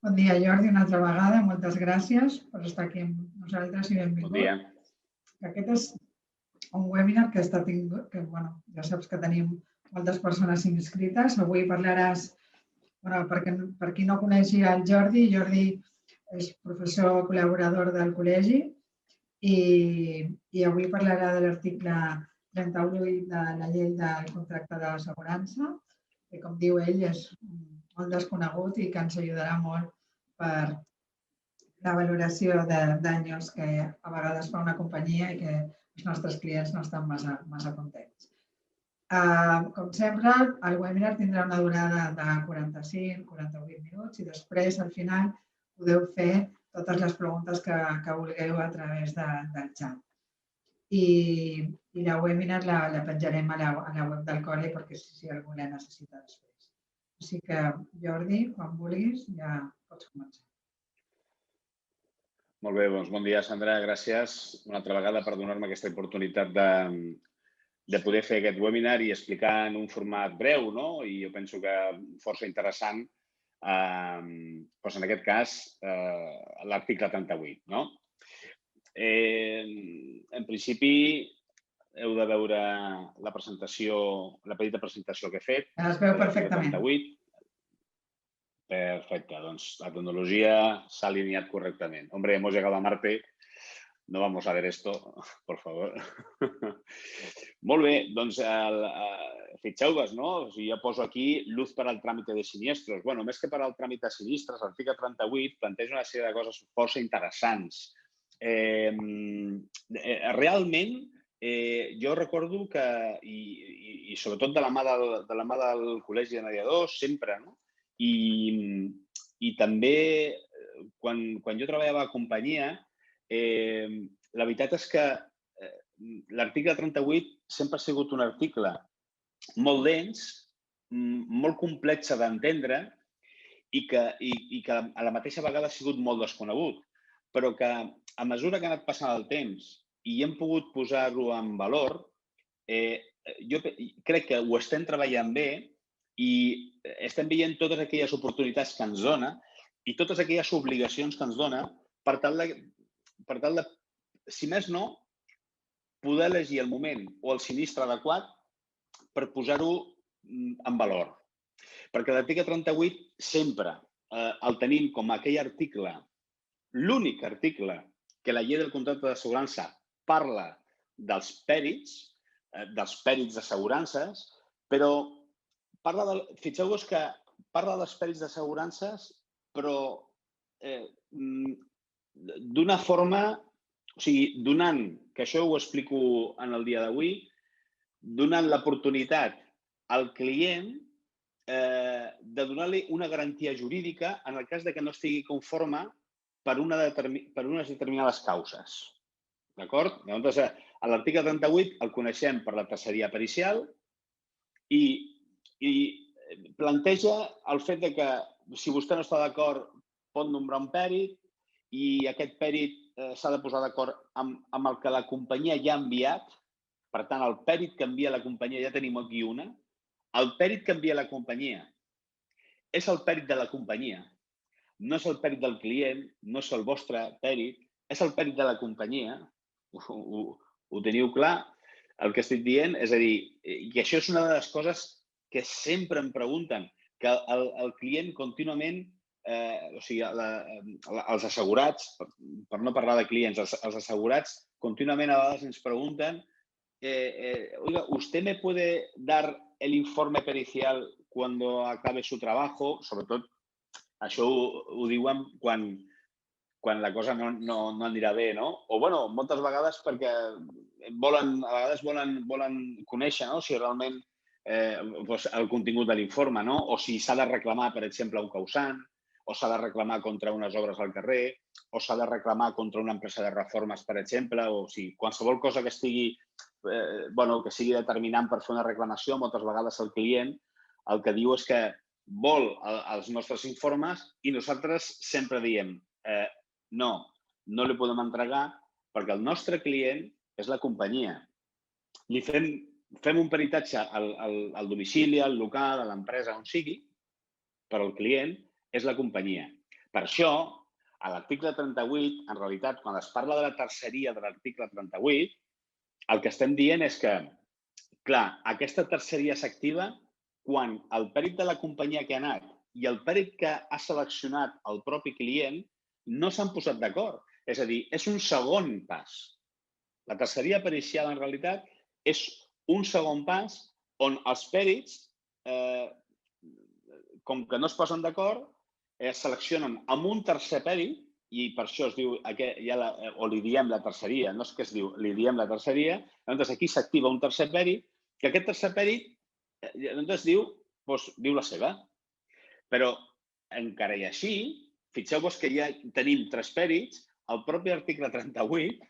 Bon dia, Jordi, una altra vegada. Moltes gràcies per estar aquí amb nosaltres i benvingut. Bon dia. Aquest és un webinar que ja saps que tenim moltes persones inscrites. Avui parlaràs, per qui no coneixi el Jordi és professor col·laborador del col·legi i avui parlarà de l'article 38 de la llei del contracte d'assegurança, que com diu ell és molt desconegut i que ens ajudarà molt per la valoració de danys que a vegades fa una companyia i que els nostres clients no estan massa contents. Com sempre, el webinar tindrà una durada de 45-48 minuts i després, al final, podeu fer totes les preguntes que vulgueu a través del xat. I la webinar la penjarem a la web del col·le perquè si algú la necessita després. Així que, Jordi, quan vulguis, ja pots començar. Molt bé, doncs bon dia, Sandra. Gràcies una altra vegada per donar-me aquesta oportunitat de poder fer aquest webinar i explicar en un format breu, no? I jo penso que força interessant, doncs en aquest cas, l'article 38, no? En principi, heu de veure la presentació, la petita presentació que he fet. Es veu perfectament. Perfecte, doncs la tecnologia s'ha alineat correctament. Hombre, hemos llegado a Marte. No vamos a ver esto, por favor. Molt bé, doncs fixeu-vos, no? Jo poso aquí luz per al tràmit de siniestros. Bueno, més que per al tràmit de sinistres, l'article 38 planteja una sèrie de coses força interessants. Realment, jo recordo que, i sobretot de la mà del Col·legi de Mediadors, sempre, no? I també, quan jo treballava a companyia, la veritat és que l'article 38 sempre ha sigut un article molt dens, molt complex d'entendre i que a la mateixa vegada ha sigut molt desconegut, però que a mesura que ha anat passant el temps i hem pogut posar-ho en valor, jo crec que ho estem treballant bé i estem veient totes aquelles oportunitats que ens dona i totes aquelles obligacions que ens dona per tal de, si més no, poder elegir el moment o el sinistre adequat per posar-ho en valor. Perquè l'article 38 sempre el tenim com aquell article, l'únic article que la llei del contracte d'assegurança parla dels pèrits d'assegurances, però fixeu-vos que parla dels pèrits d'assegurances, però d'una forma, o sigui, donant, que això ho explico en el dia d'avui, donant l'oportunitat al client de donar-li una garantia jurídica en el cas que no estigui conforme per unes determinades causes. D'acord? Llavors, l'article 38 el coneixem per la terceria pericial i planteja el fet que si vostè no està d'acord pot nombrar un pèrit i aquest pèrit s'ha de posar d'acord amb el que la companyia ja ha enviat. Per tant, el pèrit que envia la companyia, ja tenim aquí una. El pèrit que envia la companyia és el pèrit de la companyia. No és el pèrit del client, no és el vostre pèrit, és el pèrit de la companyia. Ho teniu clar, el que estic dient? És a dir, i això és una de les coses que sempre em pregunten, que el client contínuament, o sigui, els assegurats, per no parlar de clients, els assegurats contínuament a vegades ens pregunten oiga, ¿usted me puede dar el informe pericial cuando acabe su trabajo? Sobretot, això ho diuen quan la cosa no anirà bé, no? O, bueno, moltes vegades perquè volen conèixer si realment el contingut de l'informe, no? O si s'ha de reclamar, per exemple, un causant, o s'ha de reclamar contra unes obres al carrer, o s'ha de reclamar contra una empresa de reformes, per exemple, o sigui, qualsevol cosa que sigui determinant per fer una reclamació, moltes vegades el client el que diu és que vol els nostres informes i nosaltres sempre diem no li podem entregar perquè el nostre client és la companyia. Li fem un peritatge al domicili, al local, a l'empresa, on sigui, però el client és la companyia. Per això, a l'article 38, en realitat, quan es parla de la terceria de l'article 38, el que estem dient és que, clar, aquesta terceria s'activa quan el pèrit de la companyia que ha anat i el pèrit que ha seleccionat el propi client no s'han posat d'acord. És a dir, és un segon pas. La terceria pericial, en realitat, és un segon pas on els pèrits, com que no es posen d'acord, seleccionen amb un tercer pèrit, i per això es diu, o li diem la terceria, no és que es diu, li diem la terceria, llavors aquí s'activa un tercer pèrit, que aquest tercer pèrit diu la seva. Però encara i així, fixeu-vos que ja tenim 3 pèrits, el propi article 38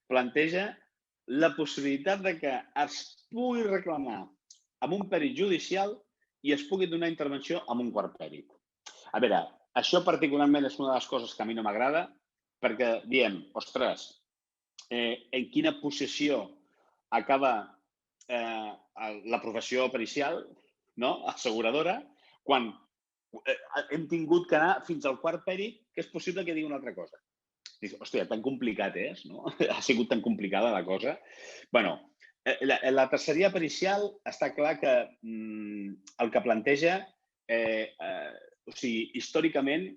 planteja la possibilitat de que es pugui reclamar amb un pèrit judicial i es pugui donar intervenció amb un quart pèrit. A veure, això particularment és una de les coses que a mi no m'agrada, perquè diem, ostres, en quina posició acaba la professió pericial, no? Asseguradora, quan hem tingut que anar fins al quart pèrit, que és possible que digui una altra cosa. Dius, hòstia, tan complicat és, no? Ha sigut tan complicada la cosa. Bé, la terceria pericial està clar que el que planteja, o sigui, històricament,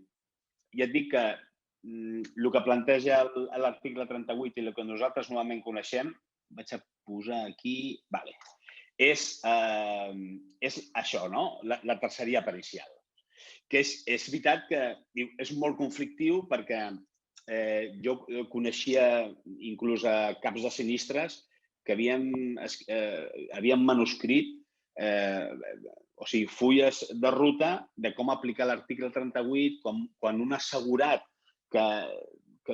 ja et dic que el que planteja l'article 38 i el que nosaltres normalment coneixem, vaig a posar aquí, vale, és això, no? La terceria pericial. Que és veritat que és molt conflictiu perquè jo coneixia inclús caps de sinistres que havien manuscrit, o sigui, fulles de ruta de com aplicar l'article 38 quan un assegurat que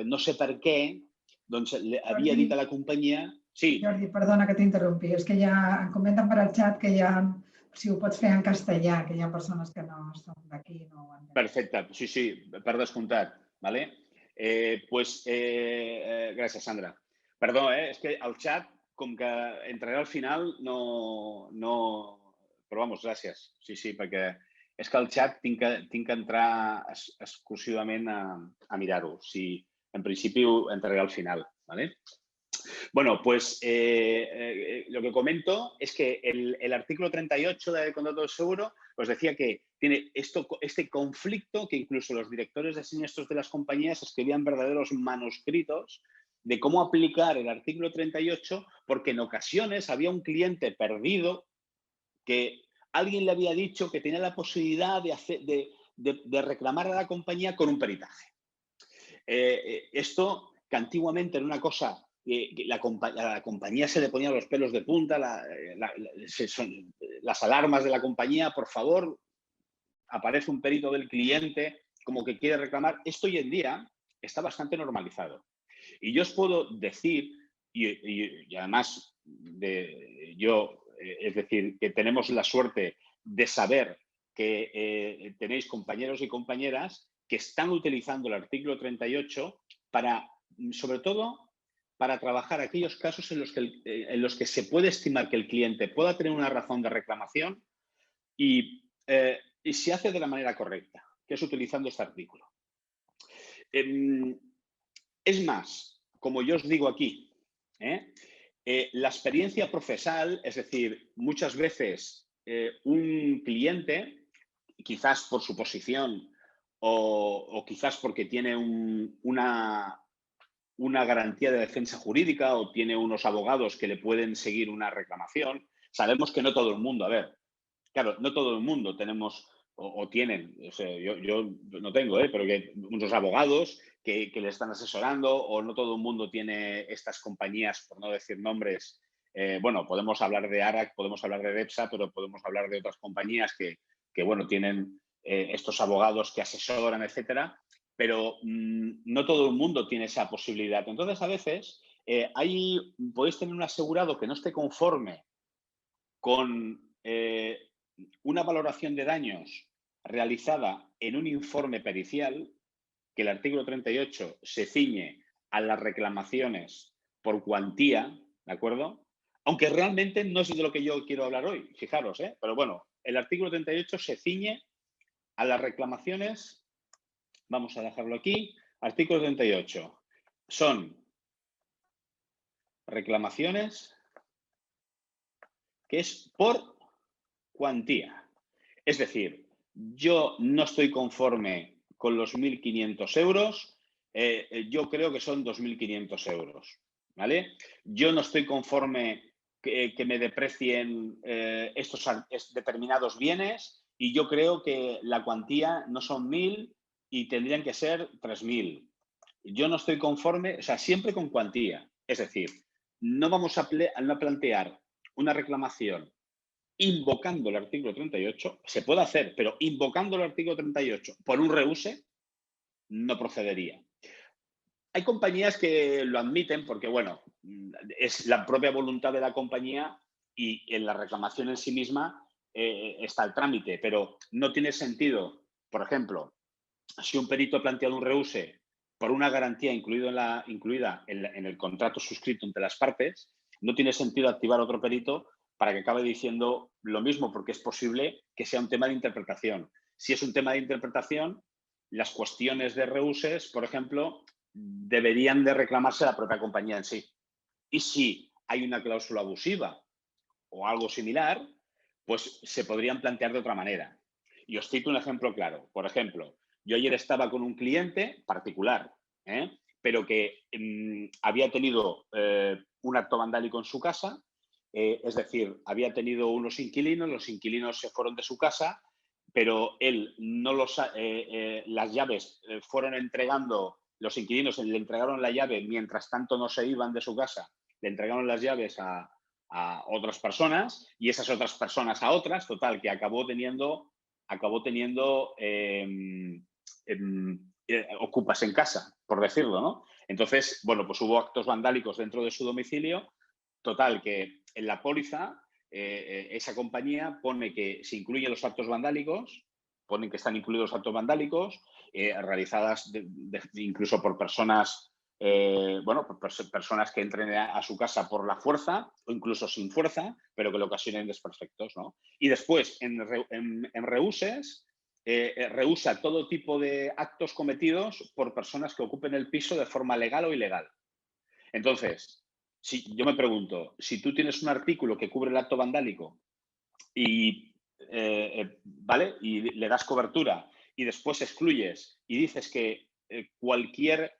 no sé per què, doncs havia dit a la companyia... Sí. Jordi, perdona que t'interrompi, és que ja em comenten per al xat que ja... Si ho pots fer en castellà, que hi ha persones que no són d'aquí. Perfecte, sí, per descomptat. Vale? Gràcies, Sandra. Perdó, és que el xat, com que entraré al final, no... Però, vamos, gràcies. Sí, perquè és que el xat tinc que entrar exclusivament a mirar-ho. En principi entraré al final. ¿Vale? Bueno, pues lo que comento es que el artículo 38 del contrato de seguro pues decía que tiene este conflicto que incluso los directores de siniestros de las compañías escribían verdaderos manuscritos de cómo aplicar el artículo 38 porque en ocasiones había un cliente perdido que alguien le había dicho que tenía la posibilidad de reclamar a la compañía con un peritaje. Esto que antiguamente era una cosa... La compañía se le ponían los pelos de punta, las alarmas de la compañía, por favor, aparece un perito del cliente como que quiere reclamar. Esto hoy en día está bastante normalizado. Y yo os puedo decir, y además es decir, que tenemos la suerte de saber que tenéis compañeros y compañeras que están utilizando el artículo 38 para, sobre todo, para trabajar aquellos casos en los que se puede estimar que el cliente pueda tener una razón de reclamación y se hace de la manera correcta, que es utilizando este artículo. Es más, como yo os digo aquí, la experiencia procesal, es decir, muchas veces un cliente, quizás por su posición o quizás porque tiene una garantía de defensa jurídica o tiene unos abogados que le pueden seguir una reclamación. Sabemos que no todo el mundo, claro, no todo el mundo tenemos o tienen, o sea, yo no tengo, pero que hay muchos abogados que le están asesorando o no todo el mundo tiene estas compañías, por no decir nombres. Bueno, podemos hablar de ARAC, podemos hablar de DEPSA, pero podemos hablar de otras compañías que bueno, tienen estos abogados que asesoran, etcétera. Pero no todo el mundo tiene esa posibilidad. Entonces, a veces, podéis tener un asegurado que no esté conforme con una valoración de daños realizada en un informe pericial, que el artículo 38 se ciñe a las reclamaciones por cuantía, ¿de acuerdo? Aunque realmente no es de lo que yo quiero hablar hoy, fijaros, pero bueno, el artículo 38 se ciñe a las reclamaciones vamos a dejarlo aquí. Artículo 38. Son reclamaciones que es por cuantía. Es decir, yo no estoy conforme con los 1.500 euros, yo creo que son 2.500 euros, ¿vale? Yo no estoy conforme que me deprecien estos determinados bienes y yo creo que la cuantía no son 1.000 y tendrían que ser 3.000. Yo no estoy conforme, o sea, siempre con cuantía. Es decir, no vamos a plantear una reclamación invocando el artículo 38, se puede hacer, pero invocando el artículo 38 por un reúse, no procedería. Hay compañías que lo admiten porque, bueno, es la propia voluntad de la compañía y en la reclamación en sí misma está el trámite, pero no tiene sentido, por ejemplo, si un perito ha planteado un reúse por una garantía incluida en el contrato suscrito entre las partes, no tiene sentido activar otro perito para que acabe diciendo lo mismo, porque es posible que sea un tema de interpretación. Si es un tema de interpretación, las cuestiones de reúses, por ejemplo, deberían de reclamarse a la propia compañía en sí. Y si hay una cláusula abusiva o algo similar, pues se podrían plantear de otra manera. Y os cito un ejemplo claro. Por ejemplo, yo ayer estaba con un cliente particular, pero que había tenido un acto vandálico en su casa, es decir, había tenido unos inquilinos, los inquilinos se fueron de su casa, pero él no las llaves fueron entregando, los inquilinos le entregaron la llave mientras tanto no se iban de su casa, le entregaron las llaves a otras personas y esas otras personas a otras, total, que acabó teniendo ocupas en casa, por decirlo, ¿no? Entonces, bueno, pues hubo actos vandálicos dentro de su domicilio, total, que en la póliza esa compañía pone que se incluyen los actos vandálicos, ponen que están incluidos los actos vandálicos, realizadas incluso por personas personas que entren a su casa por la fuerza o incluso sin fuerza, pero que le ocasionen desperfectos, ¿no? Y después, en reúses, rehúsa todo tipo de actos cometidos por personas que ocupen el piso de forma legal o ilegal. Entonces, si yo me pregunto, si tú tienes un artículo que cubre el acto vandálico y, ¿vale? Y le das cobertura y después excluyes y dices que cualquier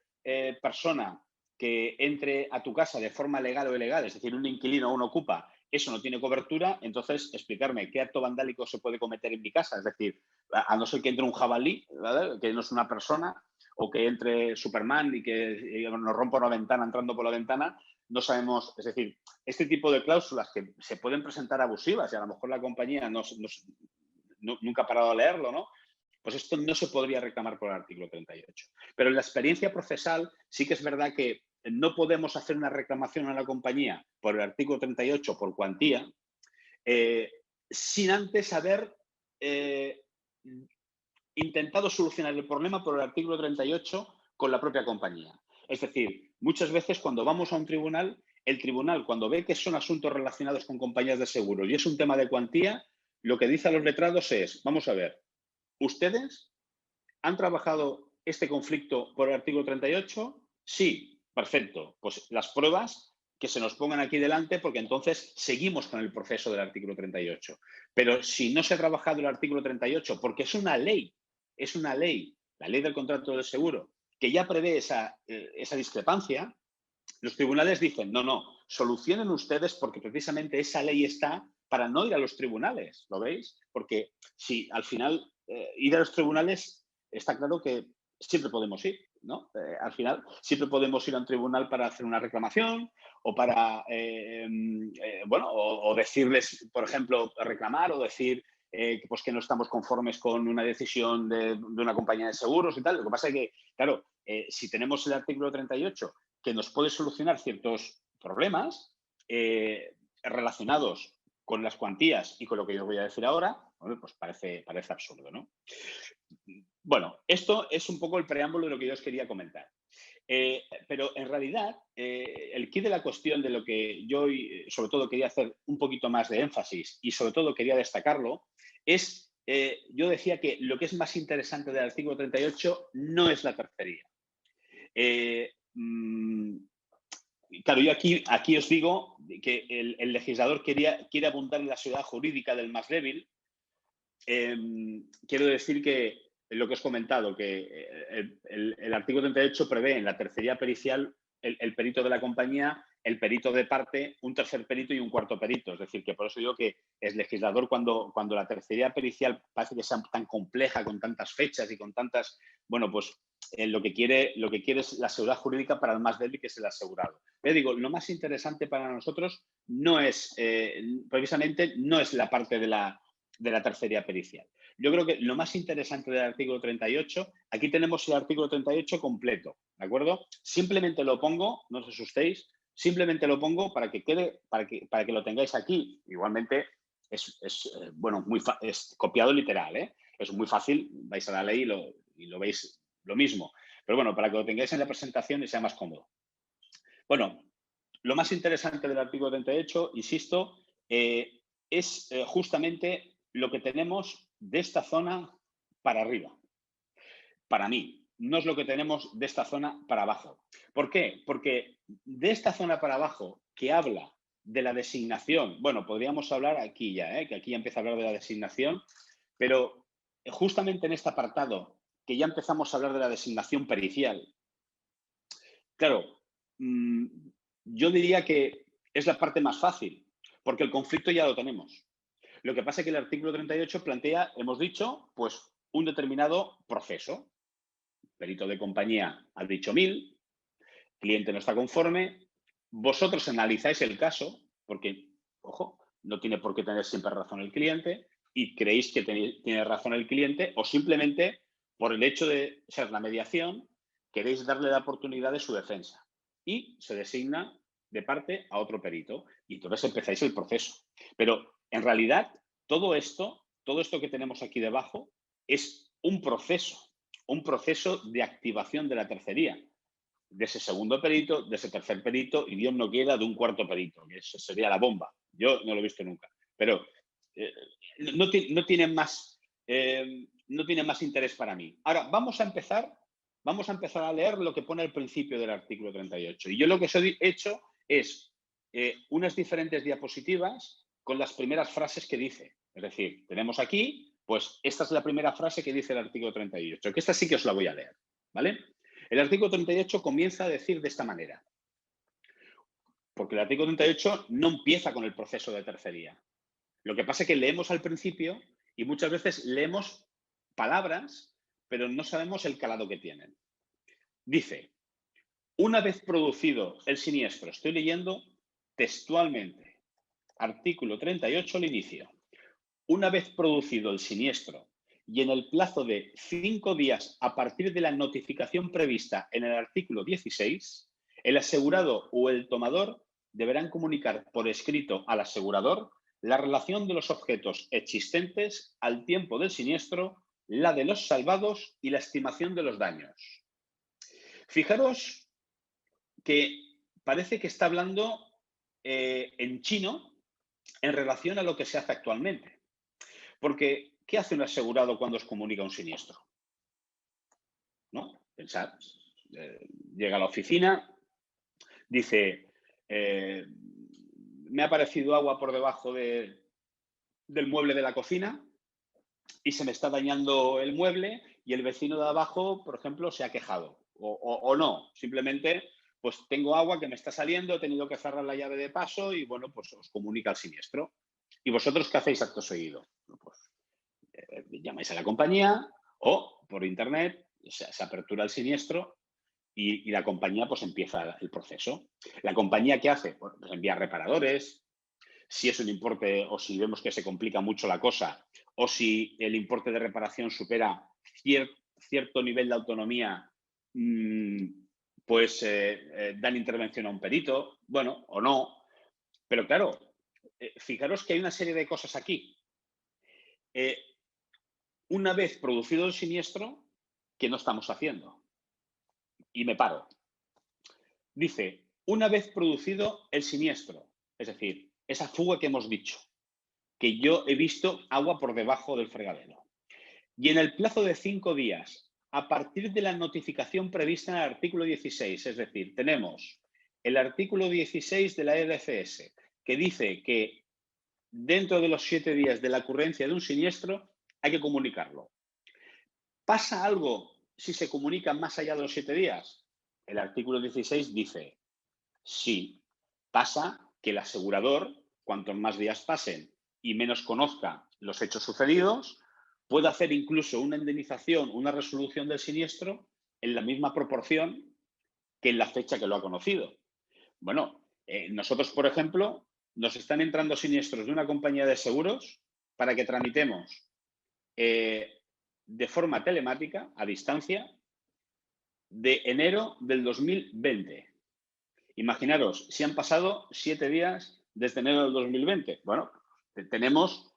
persona que entre a tu casa de forma legal o ilegal, es decir, un inquilino o un ocupa, eso no tiene cobertura, entonces explicarme qué acto vandálico se puede cometer en mi casa. Es decir, a no ser que entre un jabalí, ¿vale? Que no es una persona, o que entre Superman y que nos rompa una ventana entrando por la ventana, no sabemos, es decir, este tipo de cláusulas que se pueden presentar abusivas y a lo mejor la compañía nunca ha parado a leerlo, ¿no? Pues esto no se podría reclamar por el artículo 38. Pero en la experiencia procesal sí que es verdad que no podemos hacer una reclamación a la compañía por el artículo 38 por cuantía sin antes haber intentado solucionar el problema por el artículo 38 con la propia compañía. Es decir, muchas veces cuando vamos a un tribunal, el tribunal cuando ve que son asuntos relacionados con compañías de seguros y es un tema de cuantía, lo que dice a los letrados es, vamos a ver, ¿ustedes han trabajado este conflicto por el artículo 38? Sí, perfecto. Pues las pruebas que se nos pongan aquí delante porque entonces seguimos con el proceso del artículo 38. Pero si no se ha trabajado el artículo 38 porque es una ley, la ley del contrato del seguro, que ya prevé esa discrepancia, los tribunales dicen, no, solucionen ustedes porque precisamente esa ley está para no ir a los tribunales, ¿lo veis? Porque si al final ir a los tribunales está claro que siempre podemos ir, ¿no? Al final siempre podemos ir a un tribunal para hacer una reclamación o para, o decirles, por ejemplo, reclamar o decir pues que no estamos conformes con una decisión de una compañía de seguros y tal. Lo que pasa es que, claro, si tenemos el artículo 38 que nos puede solucionar ciertos problemas relacionados con las cuantías y con lo que yo voy a decir ahora, pues parece absurdo, ¿no? Bueno, esto es un poco el preámbulo de lo que yo os quería comentar. Pero en realidad, el quid de la cuestión de lo que yo sobre todo quería hacer un poquito más de énfasis y sobre todo quería destacarlo, es yo decía que lo que es más interesante del artículo 38 no es la tercería. Claro, yo aquí os digo que el legislador quiere abundar en la seguridad jurídica del más débil. Quiero decir que lo que os he comentado, que el artículo 38 prevé en la tercería pericial el perito de la compañía, el perito de parte, un tercer perito y un cuarto perito. Es decir, que por eso digo que el legislador, cuando la tercería pericial parece que sea tan compleja, con tantas fechas y con tantas... Bueno, pues lo que quiere es la seguridad jurídica para el más débil, que es el asegurado. Pero digo, lo más interesante para nosotros no es, precisamente, no es la parte de la tercería pericial. Yo creo que lo más interesante del artículo 38, aquí tenemos el artículo 38 completo, ¿de acuerdo? Simplemente lo pongo, no os asustéis, simplemente lo pongo para que quede, para que lo tengáis aquí. Igualmente es copiado literal, ¿eh? Es muy fácil, vais a la ley y lo veis lo mismo. Pero bueno, para que lo tengáis en la presentación y sea más cómodo. Bueno, lo más interesante del artículo 38, insisto, es justamente lo que tenemos de esta zona para arriba. Para mí, no es lo que tenemos de esta zona para abajo. ¿Por qué? Porque de esta zona para abajo, que habla de la designación, bueno, podríamos hablar aquí ya, que aquí ya empieza a hablar de la designación, pero justamente en este apartado, que ya empezamos a hablar de la designación pericial, claro, yo diría que es la parte más fácil, porque el conflicto ya lo tenemos. Lo que pasa es que el artículo 38 plantea, hemos dicho, pues un determinado proceso. Perito de compañía ha dicho 1000, cliente no está conforme, vosotros analizáis el caso, porque, ojo, no tiene por qué tener siempre razón el cliente, y creéis que tiene razón el cliente, o simplemente por el hecho de ser la mediación, queréis darle la oportunidad de su defensa. Y se designa de parte a otro perito. Y entonces empezáis el proceso. Pero, en realidad, todo esto que tenemos aquí debajo es un proceso de activación de la tercería, de ese segundo perito, de ese tercer perito y Dios no quiera de un cuarto perito, que eso sería la bomba. Yo no lo he visto nunca. Pero no tiene más interés para mí. Ahora, vamos a empezar a leer lo que pone al principio del artículo 38. Y yo lo que he hecho es unas diferentes diapositivas con las primeras frases que dice. Es decir, tenemos aquí, pues esta es la primera frase que dice el artículo 38, que esta sí que os la voy a leer, ¿vale? El artículo 38 comienza a decir de esta manera, porque el artículo 38 no empieza con el proceso de tercería. Lo que pasa es que leemos al principio y muchas veces leemos palabras, pero no sabemos el calado que tienen. Dice, una vez producido el siniestro, estoy leyendo textualmente, artículo 38 al inicio, una vez producido el siniestro y en el plazo de 5 días a partir de la notificación prevista en el artículo 16, el asegurado o el tomador deberán comunicar por escrito al asegurador la relación de los objetos existentes al tiempo del siniestro, la de los salvados y la estimación de los daños. Fijaros que parece que está hablando en chino en relación a lo que se hace actualmente. Porque, ¿qué hace un asegurado cuando os comunica un siniestro? ¿No? Pensad, llega a la oficina, dice, me ha aparecido agua por debajo del mueble de la cocina y se me está dañando el mueble y el vecino de abajo, por ejemplo, se ha quejado. O no, simplemente, pues tengo agua que me está saliendo, he tenido que cerrar la llave de paso y, bueno, pues os comunica el siniestro. ¿Y vosotros qué hacéis acto seguido? Pues llamáis a la compañía o por internet se apertura el siniestro y la compañía pues empieza el proceso. ¿La compañía qué hace? Pues envía reparadores. Si es un importe o si vemos que se complica mucho la cosa o si el importe de reparación supera cierto nivel de autonomía, pues dan intervención a un perito, bueno, o no. Pero claro, fijaros que hay una serie de cosas aquí. Una vez producido el siniestro, ¿qué no estamos haciendo? Y me paro. Dice, una vez producido el siniestro, es decir, esa fuga que hemos dicho, que yo he visto agua por debajo del fregadero. Y en el plazo de 5 días, a partir de la notificación prevista en el artículo 16, es decir, tenemos el artículo 16 de la LCS, que dice que dentro de los 7 días de la ocurrencia de un siniestro hay que comunicarlo. ¿Pasa algo si se comunica más allá de los 7 días? El artículo 16 dice, sí, pasa que el asegurador, cuantos más días pasen y menos conozca los hechos sucedidos, puede hacer incluso una indemnización, una resolución del siniestro en la misma proporción que en la fecha que lo ha conocido. Bueno, nosotros, por ejemplo, nos están entrando siniestros de una compañía de seguros para que tramitemos de forma telemática, a distancia, de enero del 2020. Imaginaros, si han pasado 7 días desde enero del 2020. Bueno, tenemos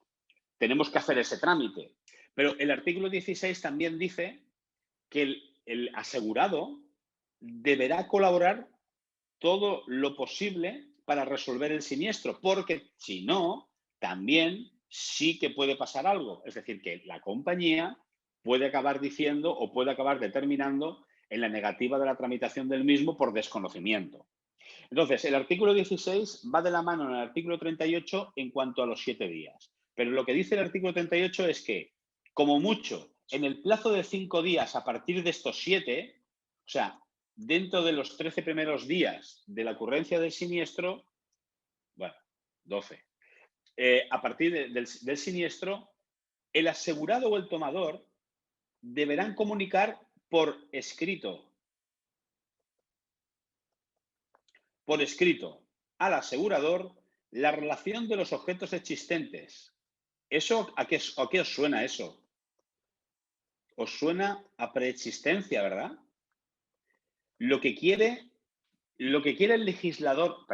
que hacer ese trámite. Pero el artículo 16 también dice que el asegurado deberá colaborar todo lo posible para resolver el siniestro, porque si no, también sí que puede pasar algo. Es decir, que la compañía puede acabar diciendo o puede acabar determinando en la negativa de la tramitación del mismo por desconocimiento. Entonces, el artículo 16 va de la mano en el artículo 38 en cuanto a los 7 días. Pero lo que dice el artículo 38 es que, como mucho, en el plazo de 5 días a partir de estos 7, o sea, dentro de los 13 primeros días de la ocurrencia del siniestro, bueno, 12, a partir del siniestro, el asegurado o el tomador deberán comunicar por escrito al asegurador la relación de los objetos existentes. ¿Eso a qué os suena eso? Os suena a preexistencia, ¿verdad? Lo que quiere el legislador,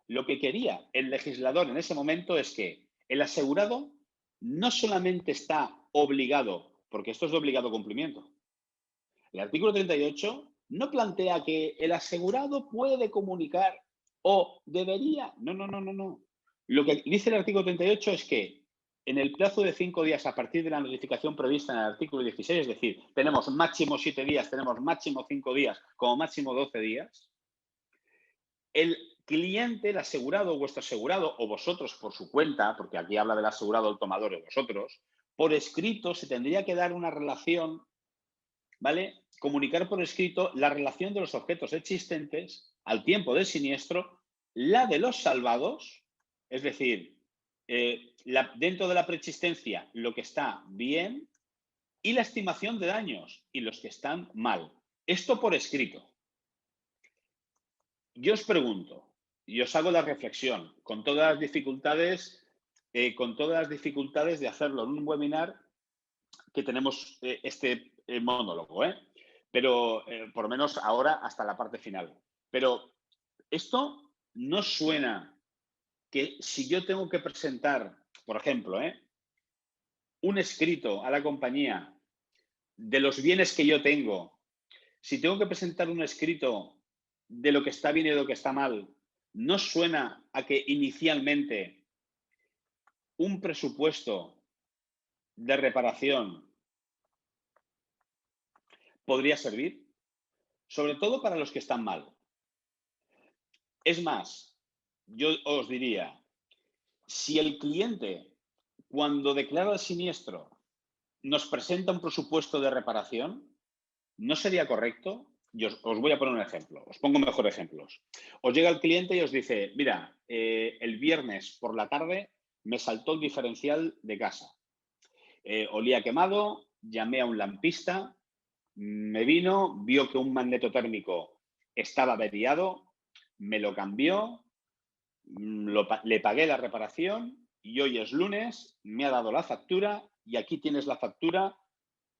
lo que quería el legislador en ese momento es que el asegurado no solamente está obligado, porque esto es de obligado cumplimiento. El artículo 38 no plantea que el asegurado puede comunicar o debería. No. Lo que dice el artículo 38 es que en el plazo de 5 días a partir de la notificación prevista en el artículo 16, es decir, tenemos máximo 7 días, tenemos máximo 5 días, como máximo 12 días, el cliente, el asegurado, vuestro asegurado o vosotros por su cuenta, porque aquí habla del asegurado, el tomador y vosotros, por escrito se tendría que dar una relación, ¿vale? Comunicar por escrito la relación de los objetos existentes al tiempo del siniestro, la de los salvados, es decir, dentro de la preexistencia lo que está bien y la estimación de daños y los que están mal. Esto por escrito. Yo os pregunto y os hago la reflexión, con todas las dificultades de hacerlo en un webinar que tenemos este monólogo, pero por lo menos ahora hasta la parte final. Pero esto no suena que si yo tengo que presentar, por ejemplo, un escrito a la compañía de los bienes que yo tengo, si tengo que presentar un escrito de lo que está bien y de lo que está mal, ¿no suena a que inicialmente un presupuesto de reparación podría servir? Sobre todo para los que están mal. Es más, yo os diría, si el cliente, cuando declara el siniestro, nos presenta un presupuesto de reparación, ¿no sería correcto? Yo os voy a poner un ejemplo, os pongo mejor ejemplos. Os llega el cliente y os dice, mira, el viernes por la tarde me saltó el diferencial de casa. Olía quemado, llamé a un lampista, me vino, vio que un magneto térmico estaba averiado, me lo cambió, le pagué la reparación y hoy es lunes, me ha dado la factura y aquí tienes la factura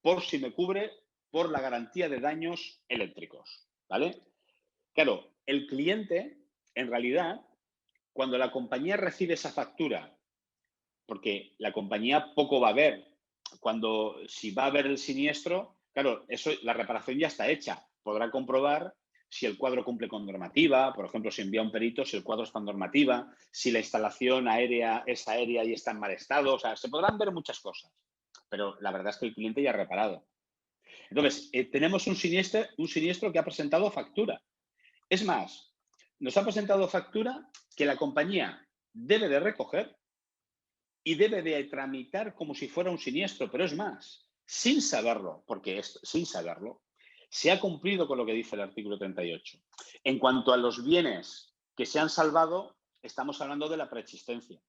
por si me cubre por la garantía de daños eléctricos, ¿vale? Claro, el cliente, en realidad, cuando la compañía recibe esa factura, porque la compañía poco va a ver, si va a ver el siniestro, claro, eso, la reparación ya está hecha, podrá comprobar si el cuadro cumple con normativa, por ejemplo, si envía un perito, si el cuadro está en normativa, si la instalación aérea es aérea y está en mal estado. O sea, se podrán ver muchas cosas, pero la verdad es que el cliente ya ha reparado. Entonces, tenemos un siniestro que ha presentado factura. Es más, nos ha presentado factura que la compañía debe de recoger y debe de tramitar como si fuera un siniestro, pero es más, sin saberlo, porque sin saberlo, se ha cumplido con lo que dice el artículo 38. En cuanto a los bienes que se han salvado, estamos hablando de la preexistencia.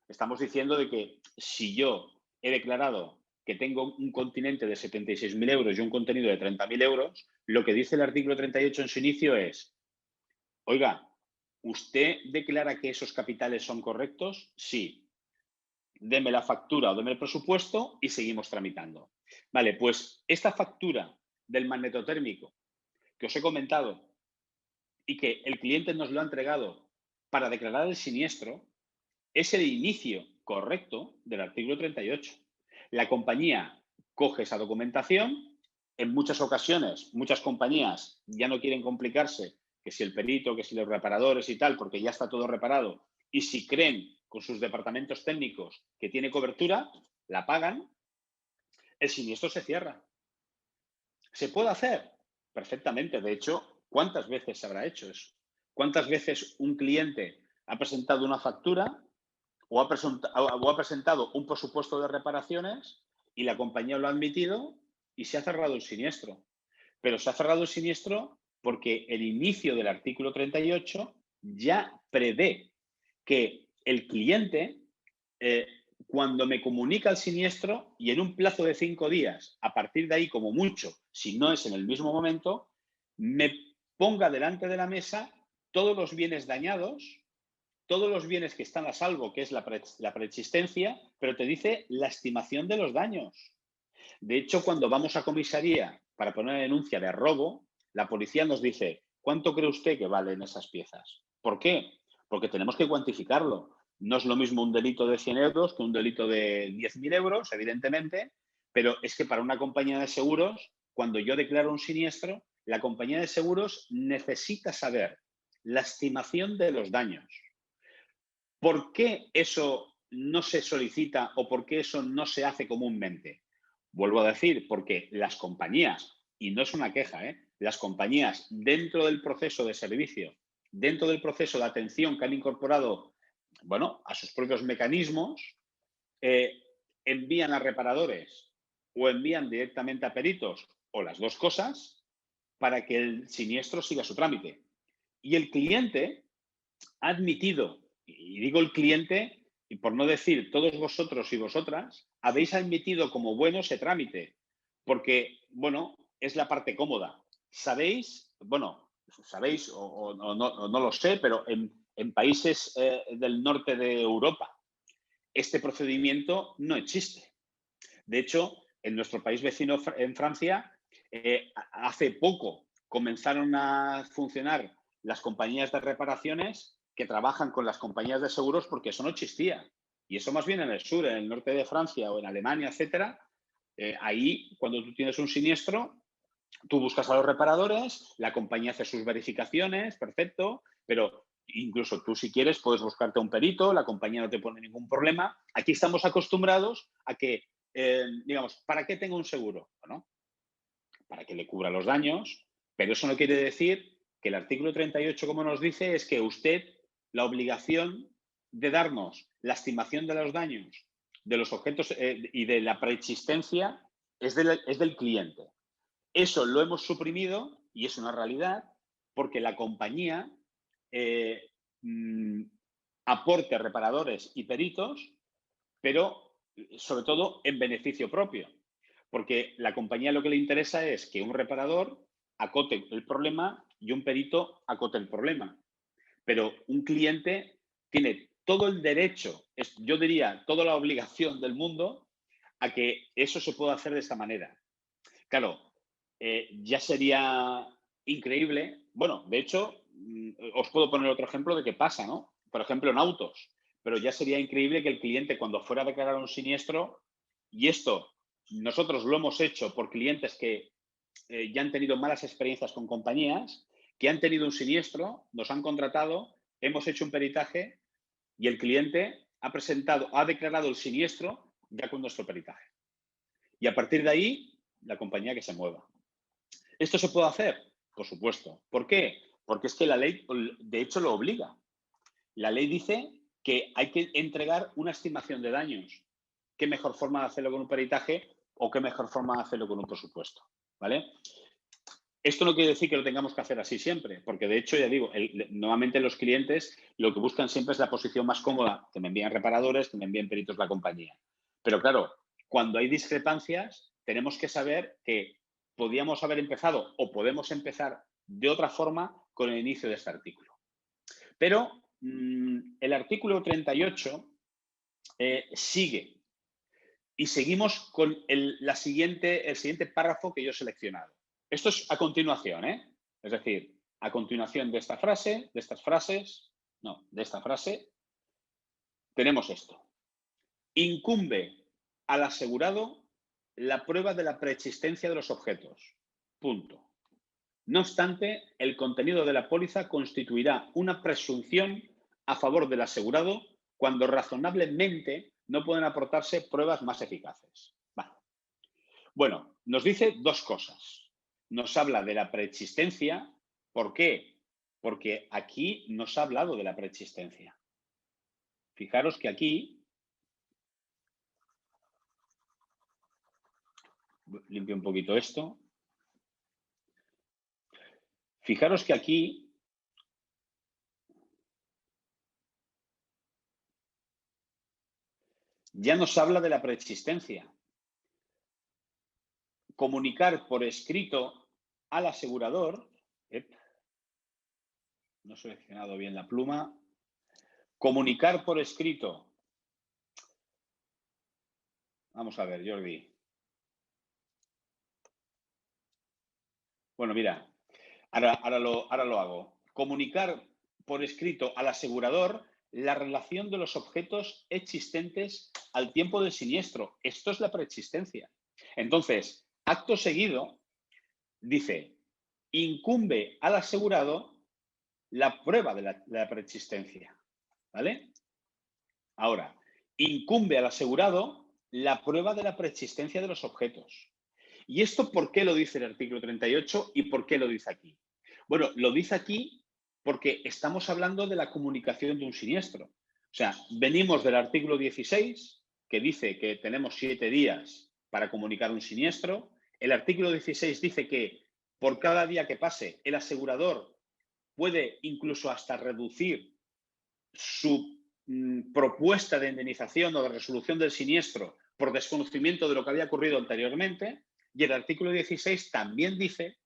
Estamos diciendo de que si yo he declarado que tengo un continente de 76.000 euros y un contenido de 30.000 euros, lo que dice el artículo 38 en su inicio es, oiga, ¿usted declara que esos capitales son correctos? Sí. Deme la factura o deme el presupuesto y seguimos tramitando. Vale, pues esta factura del magnetotérmico que os he comentado y que el cliente nos lo ha entregado para declarar el siniestro es el inicio correcto del artículo 38. La compañía coge esa documentación. En muchas ocasiones, muchas compañías ya no quieren complicarse, que si el perito, que si los reparadores y tal, porque ya está todo reparado. Y si creen con sus departamentos técnicos que tiene cobertura, la pagan, el siniestro se cierra. ¿Se puede hacer? Perfectamente. De hecho, ¿cuántas veces se habrá hecho eso? ¿Cuántas veces un cliente ha presentado una factura o ha presentado un presupuesto de reparaciones y la compañía lo ha admitido y se ha cerrado el siniestro? Pero se ha cerrado el siniestro porque el inicio del artículo 38 ya prevé que el cliente, cuando me comunica el siniestro y en un plazo de 5 días, a partir de ahí como mucho, si no es en el mismo momento, me ponga delante de la mesa todos los bienes dañados, todos los bienes que están a salvo, que es la preexistencia, pero te dice la estimación de los daños. De hecho, cuando vamos a comisaría para poner una denuncia de robo, la policía nos dice, ¿cuánto cree usted que valen esas piezas? ¿Por qué? Porque tenemos que cuantificarlo. No es lo mismo un delito de 100 euros que un delito de 10.000 euros, evidentemente, pero es que para una compañía de seguros, cuando yo declaro un siniestro, la compañía de seguros necesita saber la estimación de los daños. ¿Por qué eso no se solicita o por qué eso no se hace comúnmente? Vuelvo a decir, porque las compañías, y no es una queja, las compañías dentro del proceso de servicio, dentro del proceso de atención que han incorporado, bueno, a sus propios mecanismos, envían a reparadores o envían directamente a peritos o las dos cosas para que el siniestro siga su trámite. Y el cliente ha admitido, y digo el cliente, y por no decir todos vosotros y vosotras, habéis admitido como bueno ese trámite, porque, bueno, es la parte cómoda. Sabéis, bueno, sabéis o no lo sé, pero en países del norte de Europa este procedimiento no existe. De hecho, en nuestro país vecino, en Francia, hace poco comenzaron a funcionar las compañías de reparaciones que trabajan con las compañías de seguros porque eso no existía. Y eso más bien en el sur, en el norte de Francia o en Alemania, etcétera, ahí cuando tú tienes un siniestro, tú buscas a los reparadores, la compañía hace sus verificaciones, perfecto, pero incluso tú si quieres puedes buscarte a un perito, la compañía no te pone ningún problema. Aquí estamos acostumbrados a que, digamos, ¿para qué tengo un seguro? Bueno, para que le cubra los daños, pero eso no quiere decir que el artículo 38, como nos dice, es que usted la obligación de darnos la estimación de los daños de los objetos y de la preexistencia es del cliente. Eso lo hemos suprimido y es una realidad porque la compañía aporte reparadores y peritos, pero sobre todo en beneficio propio. Porque la compañía lo que le interesa es que un reparador acote el problema y un perito acote el problema. Pero un cliente tiene todo el derecho, yo diría, toda la obligación del mundo a que eso se pueda hacer de esta manera. Claro, ya sería increíble. Bueno, de hecho, os puedo poner otro ejemplo de qué pasa, ¿no? Por ejemplo, en autos. Pero ya sería increíble que el cliente, cuando fuera a declarar un siniestro, y esto nosotros lo hemos hecho por clientes que ya han tenido malas experiencias con compañías, que han tenido un siniestro, nos han contratado, hemos hecho un peritaje y el cliente ha declarado el siniestro ya con nuestro peritaje. Y a partir de ahí, la compañía que se mueva. ¿Esto se puede hacer? Por supuesto. ¿Por qué? Porque es que la ley, de hecho, lo obliga. La ley dice que hay que entregar una estimación de daños. ¿Qué mejor forma de hacerlo con un peritaje o qué mejor forma de hacerlo con un presupuesto? ¿Vale? Esto no quiere decir que lo tengamos que hacer así siempre, porque de hecho, ya digo, normalmente los clientes lo que buscan siempre es la posición más cómoda, que me envíen reparadores, que me envíen peritos la compañía. Pero claro, cuando hay discrepancias, tenemos que saber que podíamos haber empezado o podemos empezar de otra forma con el inicio de este artículo. Pero el artículo 38 sigue y seguimos con el siguiente párrafo que yo he seleccionado. Esto es a continuación, ¿eh? Es decir, a continuación de esta frase, de esta frase, tenemos esto. Incumbe al asegurado la prueba de la preexistencia de los objetos. Punto. No obstante, el contenido de la póliza constituirá una presunción a favor del asegurado cuando razonablemente no pueden aportarse pruebas más eficaces. Vale. Bueno, nos dice dos cosas. Nos habla de la preexistencia. ¿Por qué? Porque aquí nos ha hablado de la preexistencia. Fijaros que aquí, limpio un poquito esto. Fijaros que aquí ya nos habla de la preexistencia. Comunicar por escrito al asegurador, no he seleccionado bien la pluma, comunicar por escrito, vamos a ver, Jordi. Bueno, mira, ahora lo hago. Comunicar por escrito al asegurador la relación de los objetos existentes al tiempo del siniestro. Esto es la preexistencia. Entonces, acto seguido, dice, incumbe al asegurado la prueba de la preexistencia. ¿Vale? Ahora, incumbe al asegurado la prueba de la preexistencia de los objetos. ¿Y esto por qué lo dice el artículo 38 y por qué lo dice aquí? Bueno, lo dice aquí porque estamos hablando de la comunicación de un siniestro. O sea, venimos del artículo 16, que dice que tenemos 7 días para comunicar un siniestro. El artículo 16 dice que por cada día que pase, el asegurador puede incluso hasta reducir su propuesta de indemnización o de resolución del siniestro por desconocimiento de lo que había ocurrido anteriormente. Y el artículo 16 también dice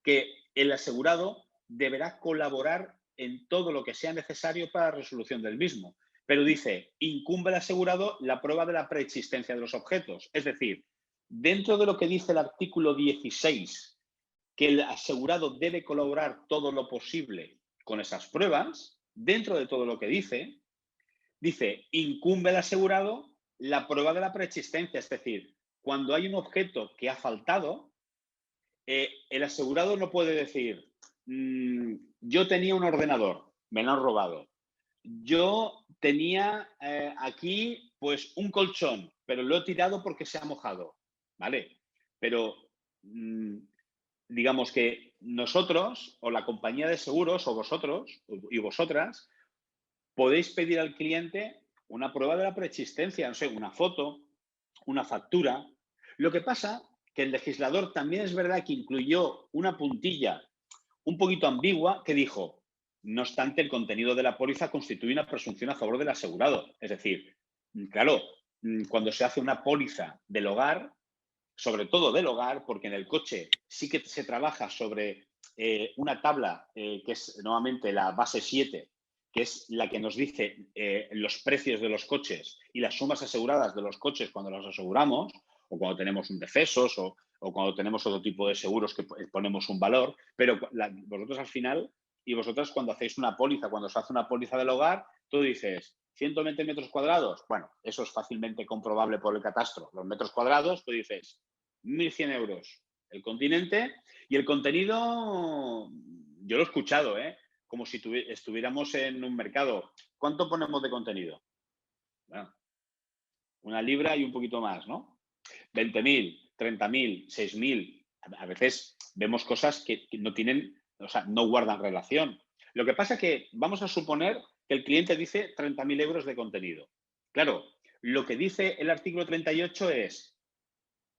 que el asegurado deberá colaborar en todo lo que sea necesario para la resolución del mismo. Pero dice, incumbe al asegurado la prueba de la preexistencia de los objetos. Es decir, dentro de lo que dice el artículo 16, que el asegurado debe colaborar todo lo posible con esas pruebas, dentro de todo lo que dice, incumbe al asegurado la prueba de la preexistencia. Es decir, cuando hay un objeto que ha faltado, el asegurado no puede decir, yo tenía un ordenador, me lo han robado. Yo tenía aquí pues un colchón, pero lo he tirado porque se ha mojado. ¿Vale? Pero digamos que nosotros o la compañía de seguros o vosotros y vosotras podéis pedir al cliente una prueba de la preexistencia, no sé, una foto, una factura. Lo que pasa que el legislador también es verdad que incluyó una puntilla un poquito ambigua que dijo, no obstante, el contenido de la póliza constituye una presunción a favor del asegurado. Es decir, claro, cuando se hace una póliza del hogar, sobre todo del hogar, porque en el coche sí que se trabaja sobre una tabla que es nuevamente la base 7, que es la que nos dice los precios de los coches y las sumas aseguradas de los coches cuando los aseguramos, o cuando tenemos un decesos, o cuando tenemos otro tipo de seguros que ponemos un valor, pero vosotros al final y vosotras cuando hacéis una póliza, cuando se hace una póliza del hogar, tú dices 120 metros cuadrados, bueno, eso es fácilmente comprobable por el catastro. Los metros cuadrados, tú dices 1.100 euros el continente y el contenido yo lo he escuchado, como si estuviéramos en un mercado. ¿Cuánto ponemos de contenido? Bueno, 1 libra y un poquito más, ¿no? 20.000, 30.000, 6.000. A veces vemos cosas que no tienen, o sea, no guardan relación. Lo que pasa es que vamos a suponer que el cliente dice 30.000 euros de contenido. Claro, lo que dice el artículo 38 es: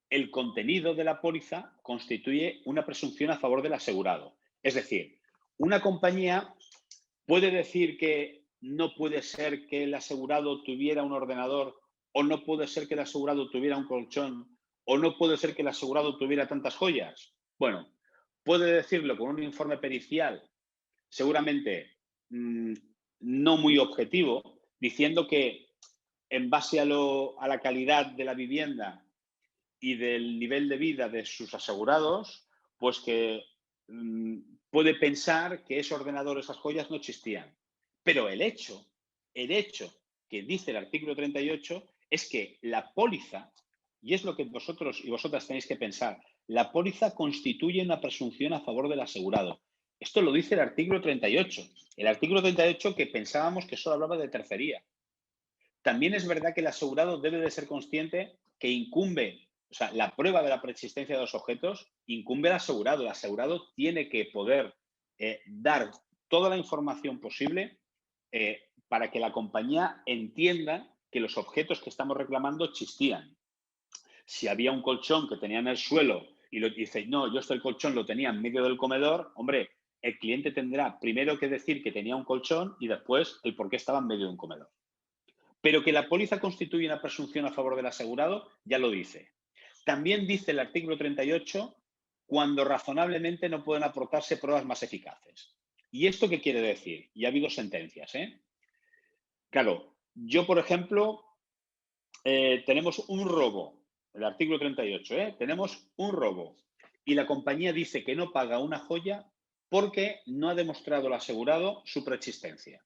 el contenido de la póliza constituye una presunción a favor del asegurado. Es decir, una compañía puede decir que no puede ser que el asegurado tuviera un ordenador, o no puede ser que el asegurado tuviera un colchón, o no puede ser que el asegurado tuviera tantas joyas. Bueno, puede decirlo con un informe pericial, seguramente no muy objetivo, diciendo que en base a la calidad de la vivienda y del nivel de vida de sus asegurados, pues que puede pensar que ese ordenador, esas joyas no existían. Pero el hecho que dice el artículo 38 es que la póliza, y es lo que vosotros y vosotras tenéis que pensar, la póliza constituye una presunción a favor del asegurado. Esto lo dice el artículo 38. El artículo 38 que pensábamos que solo hablaba de tercería. También es verdad que el asegurado debe de ser consciente que incumbe, o sea, la prueba de la preexistencia de los objetos incumbe al asegurado. El asegurado tiene que poder dar toda la información posible para que la compañía entienda que los objetos que estamos reclamando existían. Si había un colchón que tenía en el suelo y dice, no, yo el colchón lo tenía en medio del comedor, hombre, el cliente tendrá primero que decir que tenía un colchón y después el por qué estaba en medio de un comedor. Pero que la póliza constituye una presunción a favor del asegurado, ya lo dice. También dice el artículo 38 cuando razonablemente no pueden aportarse pruebas más eficaces. ¿Y esto qué quiere decir? Y ha habido sentencias. Claro, yo, por ejemplo, tenemos un robo, el artículo 38, tenemos un robo y la compañía dice que no paga una joya porque no ha demostrado el asegurado su preexistencia.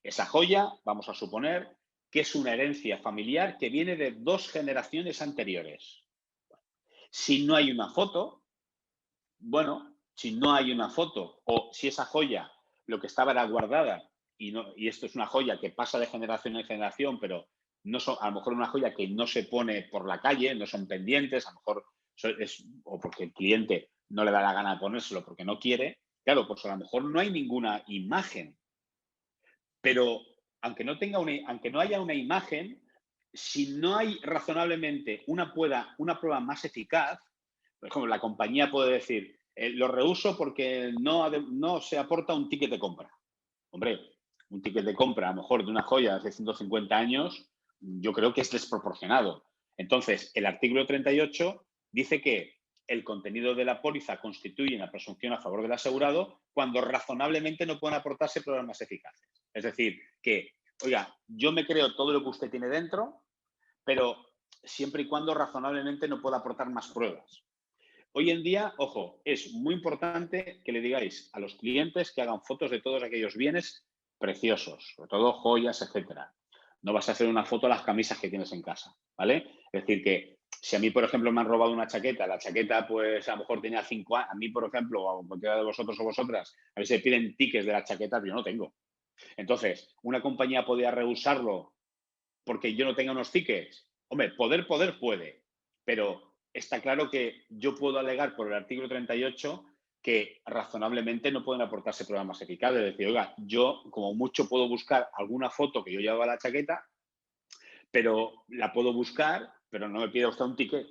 Esa joya, vamos a suponer, que es una herencia familiar que viene de 2 generaciones anteriores. Si no hay una foto, bueno, si no hay una foto o si esa joya lo que estaba era guardada y esto es una joya que pasa de generación en generación, pero no son, a lo mejor una joya que no se pone por la calle, no son pendientes, a lo mejor o porque el cliente no le da la gana de ponérselo porque no quiere, claro, pues a lo mejor no hay ninguna imagen. Pero aunque no haya una imagen, si no hay razonablemente una prueba más eficaz, por ejemplo, la compañía puede decir, lo rehúso porque no se aporta un ticket de compra. Hombre, un ticket de compra, a lo mejor de una joya de hace 150 años, yo creo que es desproporcionado. Entonces, el artículo 38 dice que el contenido de la póliza constituye una presunción a favor del asegurado cuando razonablemente no pueden aportarse pruebas más eficaces. Es decir, que, oiga, yo me creo todo lo que usted tiene dentro, pero siempre y cuando razonablemente no pueda aportar más pruebas. Hoy en día, ojo, es muy importante que le digáis a los clientes que hagan fotos de todos aquellos bienes preciosos, sobre todo joyas, etcétera. No vas a hacer una foto de las camisas que tienes en casa, ¿vale? Es decir, que si a mí, por ejemplo, me han robado una chaqueta, la chaqueta, pues a lo mejor tenía 5 años, a mí, por ejemplo, o a cualquiera de vosotros o vosotras, a veces piden tickets de la chaqueta, pero yo no tengo. Entonces, ¿una compañía podría rehusarlo porque yo no tenga unos tickets? Hombre, poder puede, pero está claro que yo puedo alegar por el artículo 38 que razonablemente no pueden aportarse pruebas más eficaces. Es decir, oiga, yo como mucho puedo buscar alguna foto que yo llevaba la chaqueta, pero la puedo buscar, pero no me pida usted un ticket,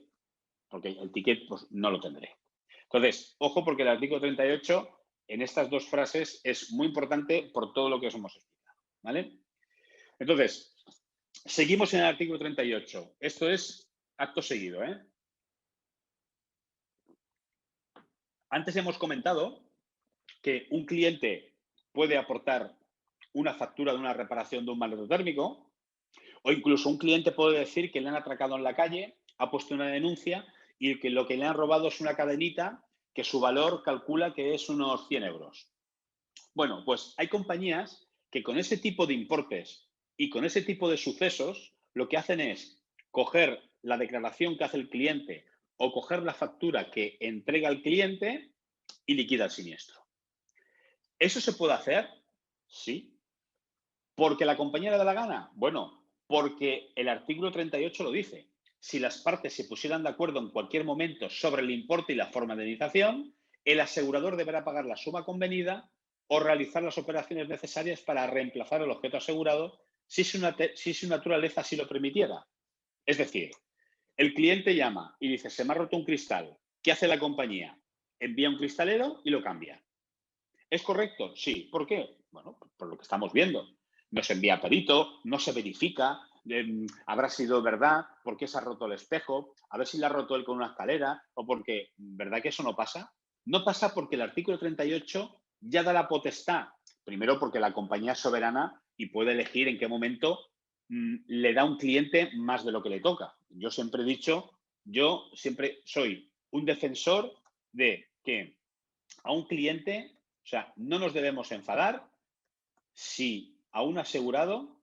porque el ticket pues, no lo tendré. Entonces, ojo porque el artículo 38 en estas 2 frases es muy importante por todo lo que os hemos explicado, ¿vale? Entonces, seguimos en el artículo 38. Esto es acto seguido, Antes hemos comentado que un cliente puede aportar una factura de una reparación de un mal térmico o incluso un cliente puede decir que le han atracado en la calle, ha puesto una denuncia y que lo que le han robado es una cadenita que su valor calcula que es unos 100 euros. Bueno, pues hay compañías que con ese tipo de importes y con ese tipo de sucesos lo que hacen es coger la declaración que hace el cliente o coger la factura que entrega el cliente y liquida el siniestro. ¿Eso se puede hacer? Sí. ¿Porque la compañía le da la gana? Bueno, porque el artículo 38 lo dice. Si las partes se pusieran de acuerdo en cualquier momento sobre el importe y la forma de indemnización, el asegurador deberá pagar la suma convenida o realizar las operaciones necesarias para reemplazar el objeto asegurado si su naturaleza así lo permitiera. Es decir, el cliente llama y dice, se me ha roto un cristal. ¿Qué hace la compañía? Envía un cristalero y lo cambia. ¿Es correcto? Sí. ¿Por qué? Bueno, por lo que estamos viendo. No se envía perito, no se verifica, habrá sido verdad, por qué se ha roto el espejo, a ver si la ha roto él con una escalera o porque, ¿verdad que eso no pasa? No pasa porque el artículo 38 ya da la potestad, primero porque la compañía es soberana y puede elegir en qué momento le da a un cliente más de lo que le toca. Yo siempre he dicho, yo siempre soy un defensor de que a un cliente, o sea, no nos debemos enfadar si a un asegurado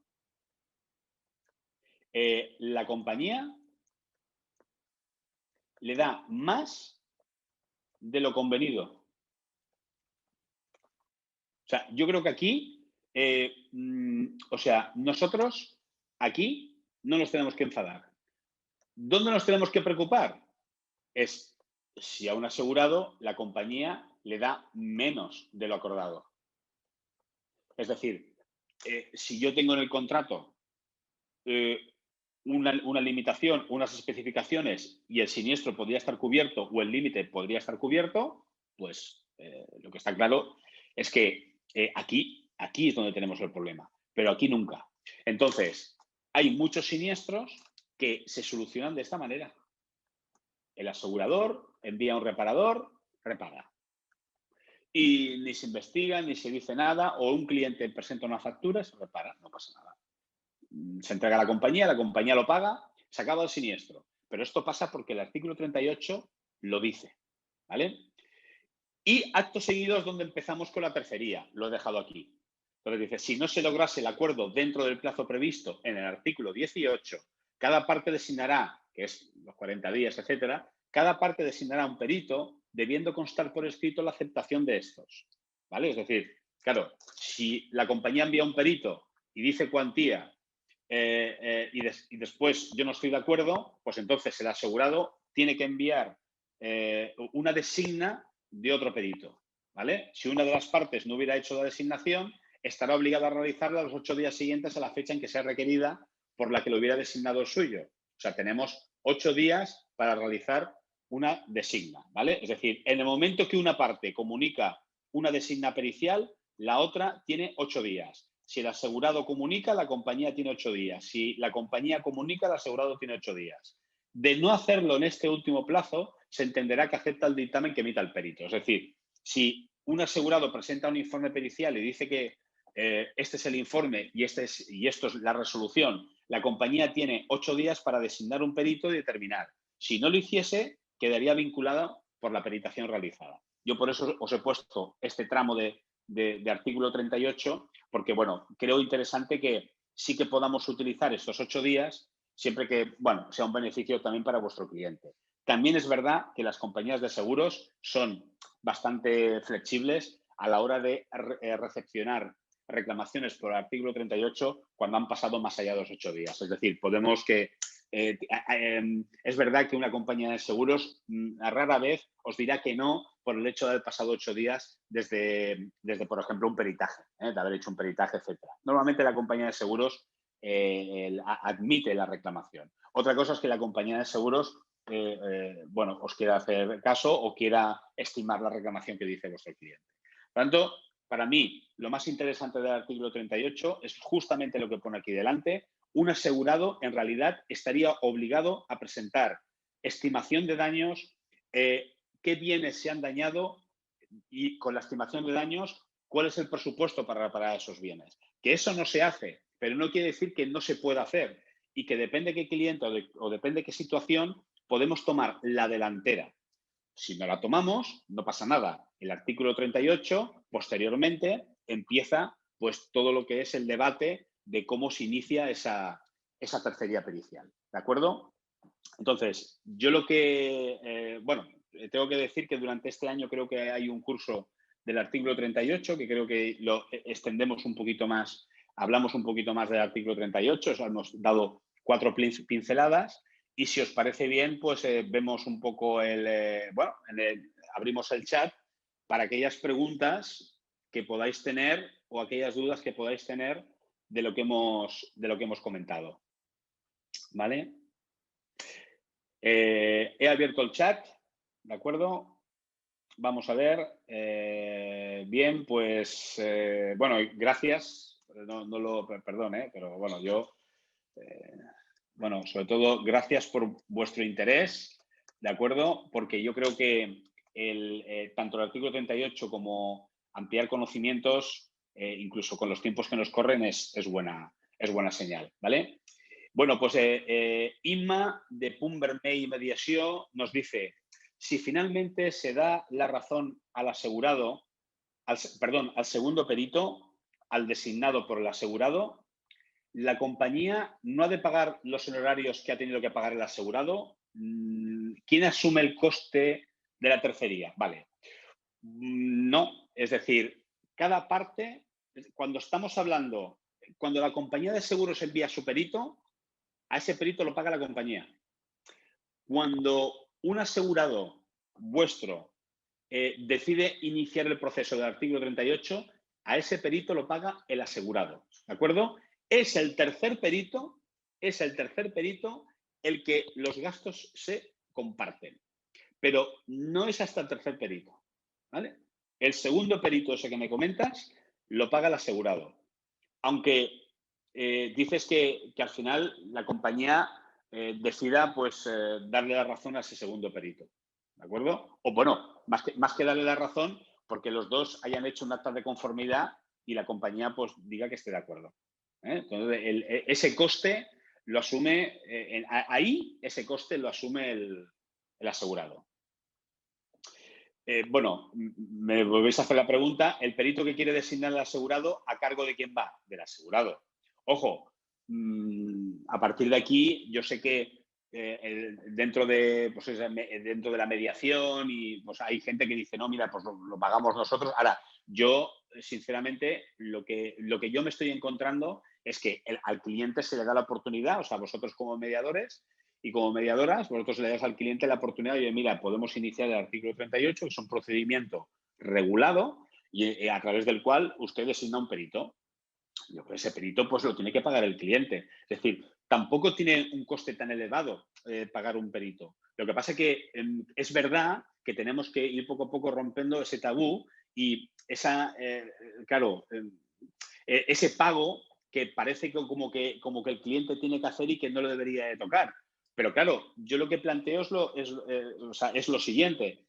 la compañía le da más de lo convenido. O sea, yo creo que aquí, o sea, nosotros aquí no nos tenemos que enfadar. ¿Dónde nos tenemos que preocupar? Es si a un asegurado la compañía le da menos de lo acordado. Es decir, si yo tengo en el contrato una limitación, unas especificaciones y el siniestro podría estar cubierto o el límite podría estar cubierto, pues lo que está claro es que aquí es donde tenemos el problema, pero aquí nunca. Entonces, hay muchos siniestros que se solucionan de esta manera. El asegurador envía a un reparador, repara. Y ni se investiga, ni se dice nada, o un cliente presenta una factura, se repara, no pasa nada. Se entrega a la compañía lo paga, se acaba el siniestro. Pero esto pasa porque el artículo 38 lo dice, ¿vale? Y actos seguidos donde empezamos con la tercería, lo he dejado aquí. Entonces dice, si no se lograse el acuerdo dentro del plazo previsto en el artículo 18, cada parte designará, que es los 40 días, etcétera, cada parte designará un perito, debiendo constar por escrito la aceptación de estos, ¿vale? Es decir, claro, si la compañía envía un perito y dice cuantía y después yo no estoy de acuerdo, pues entonces el asegurado tiene que enviar una designa de otro perito, ¿vale? Si una de las partes no hubiera hecho la designación, estará obligado a realizarla los 8 días siguientes a la fecha en que sea requerida por la que lo hubiera designado el suyo. O sea, tenemos 8 días para realizar una designa, ¿vale? Es decir, en el momento que una parte comunica una designa pericial, la otra tiene 8 días. Si el asegurado comunica, la compañía tiene 8 días. Si la compañía comunica, el asegurado tiene 8 días. De no hacerlo en este último plazo, se entenderá que acepta el dictamen que emita el perito. Es decir, si un asegurado presenta un informe pericial y dice que este es el informe y esto es la resolución, la compañía tiene 8 días para designar un perito y determinar. Si no lo hiciese, quedaría vinculada por la peritación realizada. Yo por eso os he puesto este tramo de artículo 38, porque, bueno, creo interesante que sí que podamos utilizar estos 8 días siempre que, bueno, sea un beneficio también para vuestro cliente. También es verdad que las compañías de seguros son bastante flexibles a la hora de recepcionar reclamaciones por el artículo 38 cuando han pasado más allá de los 8 días. Es decir, podemos que es verdad que una compañía de seguros rara vez os dirá que no por el hecho de haber pasado 8 días desde por ejemplo, un peritaje, de haber hecho un peritaje, etcétera. Normalmente la compañía de seguros admite la reclamación. Otra cosa es que la compañía de seguros bueno, os quiera hacer caso o quiera estimar la reclamación que dice vuestro cliente. Por tanto, para mí, lo más interesante del artículo 38 es justamente lo que pone aquí delante. Un asegurado, en realidad, estaría obligado a presentar estimación de daños, qué bienes se han dañado y con la estimación de daños, cuál es el presupuesto para reparar esos bienes. Que eso no se hace, pero no quiere decir que no se pueda hacer y que depende de qué cliente o depende de qué situación, podemos tomar la delantera. Si no la tomamos, no pasa nada. El artículo 38, posteriormente, empieza pues todo lo que es el debate de cómo se inicia esa tercería pericial. ¿De acuerdo? Entonces, yo lo que, bueno, tengo que decir que durante este año creo que hay un curso del artículo 38, que creo que lo extendemos un poquito más, hablamos un poquito más del artículo 38, o hemos dado 4 pinceladas y si os parece bien, pues vemos un poco abrimos el chat para aquellas preguntas que podáis tener o aquellas dudas que podáis tener de lo que hemos comentado. ¿Vale? He abierto el chat, ¿de acuerdo? Vamos a ver. Bien, pues, bueno, gracias. Perdón, pero bueno, bueno, sobre todo, gracias por vuestro interés, ¿de acuerdo? Porque yo creo que tanto el artículo 38 como ampliar conocimientos, incluso con los tiempos que nos corren, es buena señal, ¿vale? Bueno, pues Inma, de Punt Vermell Mediació, nos dice, si finalmente se da la razón al asegurado, al segundo perito, al designado por el asegurado, la compañía no ha de pagar los honorarios que ha tenido que pagar el asegurado. ¿Quién asume el coste de la tercería? Vale. No, es decir, cada parte, cuando estamos hablando, cuando la compañía de seguros envía a su perito, a ese perito lo paga la compañía. Cuando un asegurado vuestro decide iniciar el proceso del artículo 38, a ese perito lo paga el asegurado, ¿de acuerdo? Es el tercer perito el que los gastos se comparten, pero no es hasta el tercer perito, ¿vale? El segundo perito, ese que me comentas, lo paga el asegurado. Aunque dices que al final la compañía decida pues darle la razón a ese segundo perito, ¿de acuerdo? O bueno, más que darle la razón, porque los dos hayan hecho un acta de conformidad y la compañía pues diga que esté de acuerdo. Entonces, ese coste lo asume, ese coste lo asume el asegurado. Bueno, me volvéis a hacer la pregunta, ¿el perito que quiere designar al asegurado, a cargo de quién va? Del asegurado. Ojo, a partir de aquí, yo sé que dentro de la mediación y pues hay gente que dice, no, mira, pues lo pagamos nosotros. Ahora, yo, sinceramente, lo que yo me estoy encontrando es que al cliente se le da la oportunidad, o sea, vosotros como mediadores y como mediadoras, vosotros le dais al cliente la oportunidad de, mira, podemos iniciar el artículo 38, que es un procedimiento regulado y a través del cual usted designa un perito. Yo creo que ese perito pues lo tiene que pagar el cliente. Es decir, tampoco tiene un coste tan elevado pagar un perito. Lo que pasa es que es verdad que tenemos que ir poco a poco rompiendo ese tabú y ese pago que parece como que el cliente tiene que hacer y que no lo debería de tocar. Pero claro, yo lo que planteo es lo siguiente.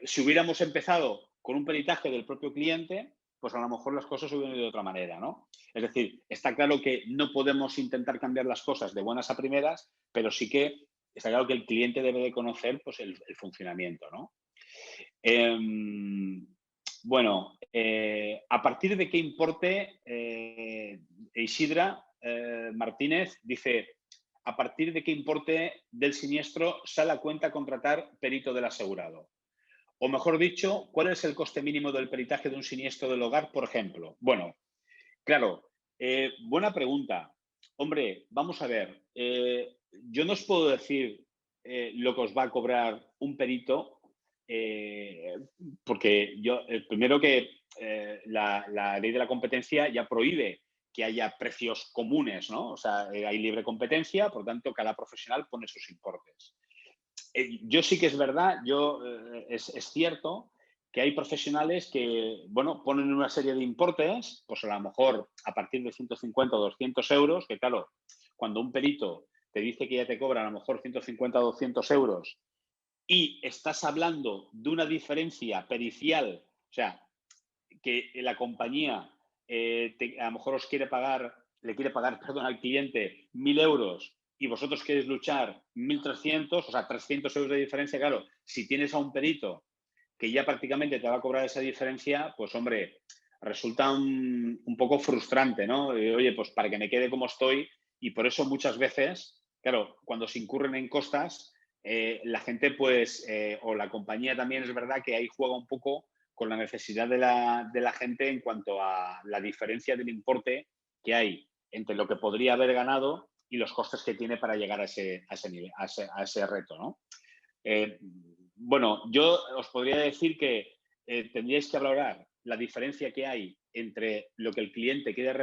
Si hubiéramos empezado con un peritaje del propio cliente, pues a lo mejor las cosas hubieran ido de otra manera, ¿no? Es decir, está claro que no podemos intentar cambiar las cosas de buenas a primeras, pero sí que está claro que el cliente debe de conocer pues, el funcionamiento, ¿no? Bueno, ¿a partir de qué importe, Isidra Martínez dice, a partir de qué importe del siniestro sale a cuenta contratar perito del asegurado? O mejor dicho, ¿cuál es el coste mínimo del peritaje de un siniestro del hogar, por ejemplo? Bueno, claro, buena pregunta. Hombre, vamos a ver, yo no os puedo decir lo que os va a cobrar un perito, porque primero que la ley de la competencia ya prohíbe que haya precios comunes, ¿no? O sea, hay libre competencia, por lo tanto, cada profesional pone sus importes. Yo sí que es verdad, es cierto que hay profesionales que, bueno, ponen una serie de importes, pues a lo mejor a partir de 150 o 200 euros, que claro, cuando un perito te dice que ya te cobra a lo mejor 150 o 200 euros y estás hablando de una diferencia pericial, o sea, que la compañía a lo mejor le quiere pagar, perdón, al cliente 1.000 euros y vosotros queréis luchar 1.300, o sea, 300 euros de diferencia, claro, si tienes a un perito que ya prácticamente te va a cobrar esa diferencia, pues hombre, resulta un poco frustrante, ¿no? Oye, pues para que me quede como estoy, y por eso muchas veces, claro, cuando se incurren en costas, la gente pues, o la compañía también es verdad que ahí juega un poco con la necesidad de la gente en cuanto a la diferencia del importe que hay entre lo que podría haber ganado y los costes que tiene para llegar a ese nivel, a ese reto, ¿no? Bueno, yo os podría decir que tendríais que valorar la diferencia que hay entre lo que el cliente quiere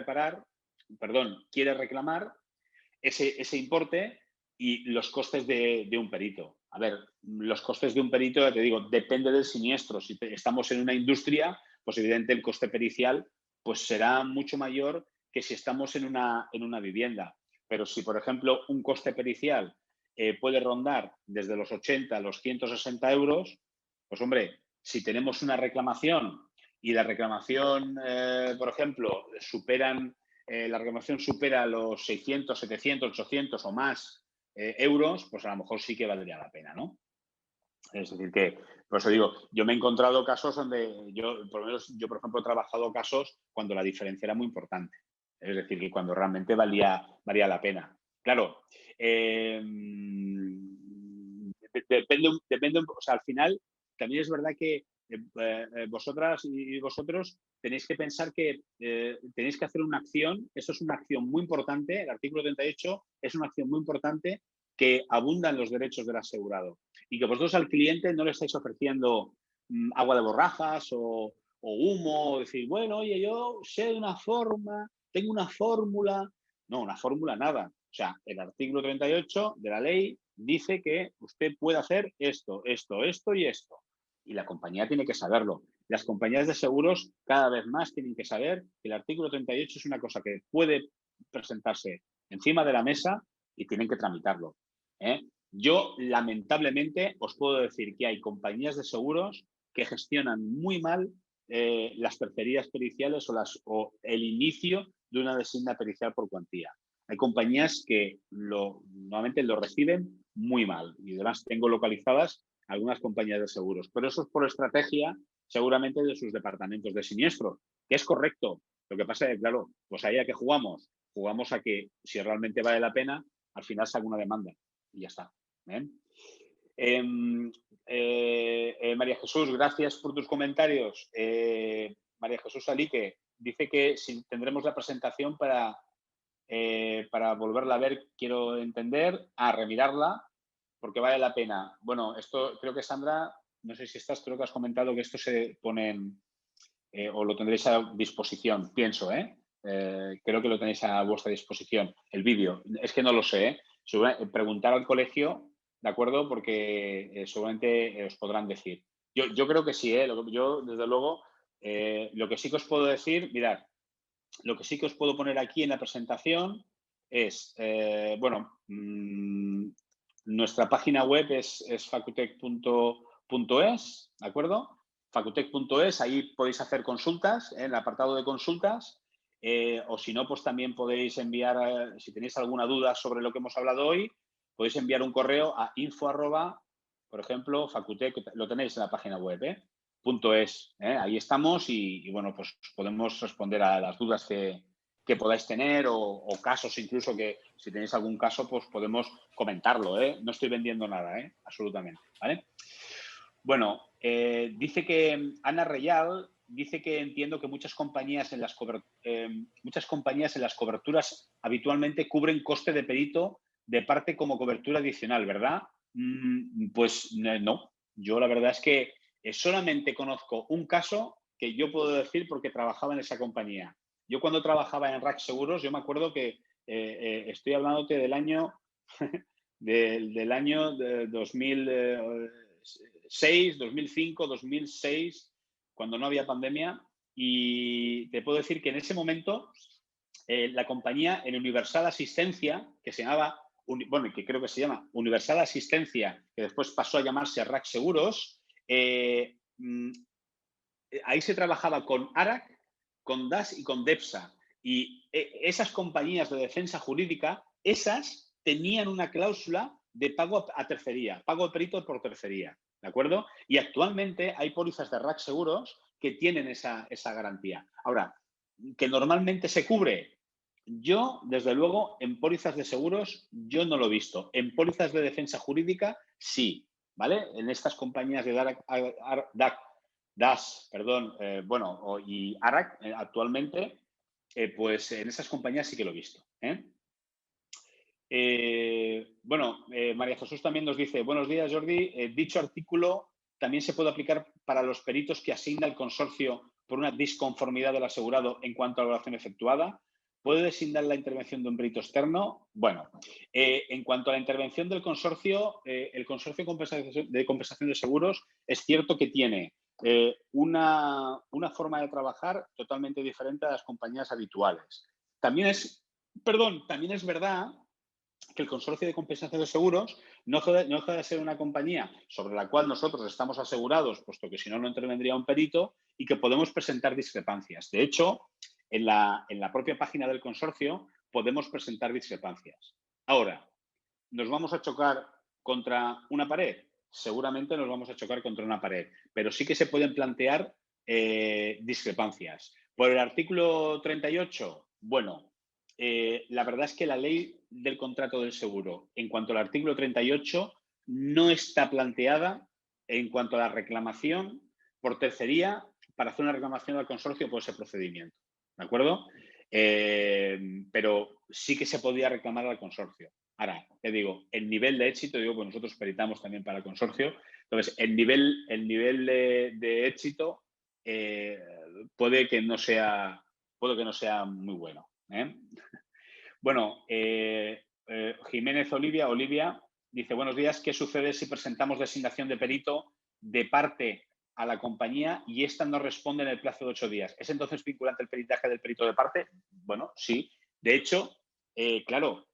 quiere reclamar, ese importe y los costes de un perito. A ver, los costes de un perito, ya te digo, depende del siniestro. Si estamos en una industria, pues evidentemente el coste pericial pues será mucho mayor que si estamos en una vivienda. Pero si, por ejemplo, un coste pericial puede rondar desde los 80 a los 160 euros, pues hombre, si tenemos una reclamación y la reclamación, por ejemplo, la reclamación supera los 600, 700, 800 o más euros, pues a lo mejor sí que valdría la pena, ¿no? Es decir, que, por eso digo, yo me he encontrado casos donde por ejemplo, he trabajado casos cuando la diferencia era muy importante. Es decir, que cuando realmente valía la pena. Claro, depende, o sea, al final también es verdad que vosotras y vosotros tenéis que pensar que tenéis que hacer una acción. Eso es una acción muy importante. El artículo 38 es una acción muy importante que abunda en los derechos del asegurado y que vosotros al cliente no le estáis ofreciendo agua de borrajas o humo, o decir, bueno, oye, yo sé de una forma, tengo una fórmula. No, una fórmula nada. O sea, el artículo 38 de la ley dice que usted puede hacer esto, esto, esto y esto. Y la compañía tiene que saberlo. Las compañías de seguros cada vez más tienen que saber que el artículo 38 es una cosa que puede presentarse encima de la mesa y tienen que tramitarlo. Yo, lamentablemente, os puedo decir que hay compañías de seguros que gestionan muy mal las tercerías periciales o el inicio de una designación pericial por cuantía. Hay compañías que normalmente lo reciben muy mal y además tengo localizadas algunas compañías de seguros, pero eso es por estrategia seguramente de sus departamentos de siniestro, que es correcto. Lo que pasa es que, claro, pues ahí a qué jugamos. Jugamos a que si realmente vale la pena, al final salga una demanda y ya está. María Jesús, gracias por tus comentarios. María Jesús Alique dice que si tendremos la presentación para volverla a ver, quiero entender, a remirarla, porque vale la pena. Bueno, esto creo que Sandra, no sé si estás, creo que has comentado que esto se pone o lo tendréis a disposición, pienso, creo que lo tenéis a vuestra disposición, el vídeo. Es que no lo sé, preguntar al colegio, ¿de acuerdo? Porque seguramente os podrán decir. Yo creo que sí, yo desde luego, lo que sí que os puedo decir, mirad, lo que sí que os puedo poner aquí en la presentación es, nuestra página web es facutec.es, ¿de acuerdo? Facutec.es, ahí podéis hacer consultas, en el apartado de consultas, o si no, pues también podéis enviar, si tenéis alguna duda sobre lo que hemos hablado hoy, podéis enviar un correo a info@, por ejemplo, Facutec, lo tenéis en la página web, .es. Ahí estamos y, bueno, pues podemos responder a las dudas que podáis tener o casos incluso que si tenéis algún caso, pues podemos comentarlo. No estoy vendiendo nada, absolutamente. ¿Vale? Bueno, dice que Ana Reyal dice que entiendo que muchas compañías en las coberturas habitualmente cubren coste de perito de parte como cobertura adicional, ¿verdad? Pues no. Yo la verdad es que solamente conozco un caso que yo puedo decir porque trabajaba en esa compañía. Yo cuando trabajaba en RAC Seguros, yo me acuerdo que estoy hablándote del año del año de 2006, 2005, 2006, cuando no había pandemia. Y te puedo decir que en ese momento la compañía en Universal Asistencia, que se llamaba, que creo que se llama Universal Asistencia, que después pasó a llamarse RAC Seguros, ahí se trabajaba con ARAC, con DAS y con DEPSA. Y esas compañías de defensa jurídica, esas tenían una cláusula de pago a tercería, pago de perito por tercería, ¿de acuerdo? Y actualmente hay pólizas de RAC Seguros que tienen esa garantía. Ahora, que normalmente se cubre, yo, desde luego, en pólizas de seguros, yo no lo he visto. En pólizas de defensa jurídica, sí, ¿vale? En estas compañías de DAC DAS, perdón, y ARAC actualmente, pues en esas compañías sí que lo he visto. María Jesús también nos dice, buenos días, Jordi. Dicho artículo también se puede aplicar para los peritos que asigna el consorcio por una disconformidad del asegurado en cuanto a la evaluación efectuada. ¿Puede designar la intervención de un perito externo? Bueno, en cuanto a la intervención del consorcio, el Consorcio de Compensación de Seguros es cierto que tiene una forma de trabajar totalmente diferente a las compañías habituales. También es verdad que el Consorcio de Compensación de Seguros no deja de ser una compañía sobre la cual nosotros estamos asegurados, puesto que si no, no intervendría un perito, y que podemos presentar discrepancias. De hecho, en la propia página del consorcio podemos presentar discrepancias. Ahora, ¿nos vamos a chocar contra una pared? Seguramente nos vamos a chocar contra una pared, pero sí que se pueden plantear discrepancias. Por el artículo 38, bueno, la verdad es que la ley del contrato del seguro, en cuanto al artículo 38, no está planteada en cuanto a la reclamación por tercería para hacer una reclamación al consorcio por ese procedimiento. ¿De acuerdo? Pero sí que se podía reclamar al consorcio. Ahora, te digo, el nivel de éxito, pues nosotros peritamos también para el consorcio, entonces el nivel de éxito puede que no sea muy bueno. Bueno, Jiménez Olivia dice, buenos días, ¿qué sucede si presentamos designación de perito de parte a la compañía y esta no responde en el plazo de 8 días? ¿Es entonces vinculante el peritaje del perito de parte? Bueno, sí. De hecho, claro,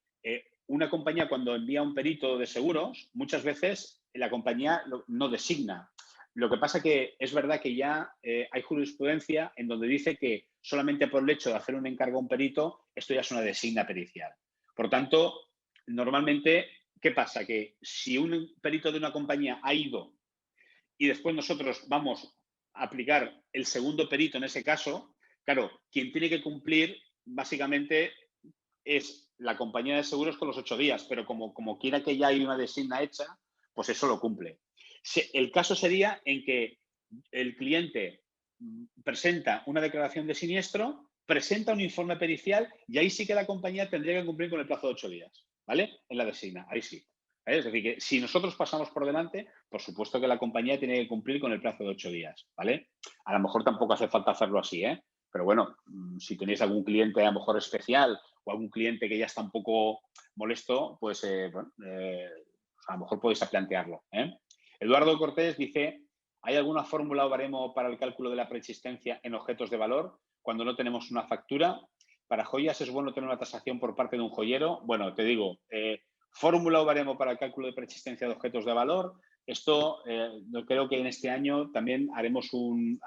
una compañía cuando envía un perito de seguros, muchas veces la compañía no designa. Lo que pasa que es verdad que ya hay jurisprudencia en donde dice que solamente por el hecho de hacer un encargo a un perito, esto ya es una designa pericial. Por tanto, normalmente, ¿qué pasa? Que si un perito de una compañía ha ido y después nosotros vamos a aplicar el segundo perito en ese caso, claro, quien tiene que cumplir básicamente es la compañía de seguros con los 8 días, pero como quiera que ya hay una designa hecha, pues eso lo cumple. El caso sería en que el cliente presenta una declaración de siniestro, presenta un informe pericial y ahí sí que la compañía tendría que cumplir con el plazo de 8 días, ¿vale? En la designa, ahí sí. ¿Vale? Es decir, que si nosotros pasamos por delante, por supuesto que la compañía tiene que cumplir con el plazo de 8 días, ¿vale? A lo mejor tampoco hace falta hacerlo así, ¿eh? Pero bueno, si tenéis algún cliente a lo mejor especial o algún cliente que ya está un poco molesto, pues a lo mejor podéis plantearlo. Eduardo Cortés dice, ¿hay alguna fórmula o baremo para el cálculo de la preexistencia en objetos de valor cuando no tenemos una factura? Para joyas es bueno tener una tasación por parte de un joyero. Bueno, te digo, fórmula o baremo para el cálculo de preexistencia de objetos de valor. Esto yo creo que en este año también haremos un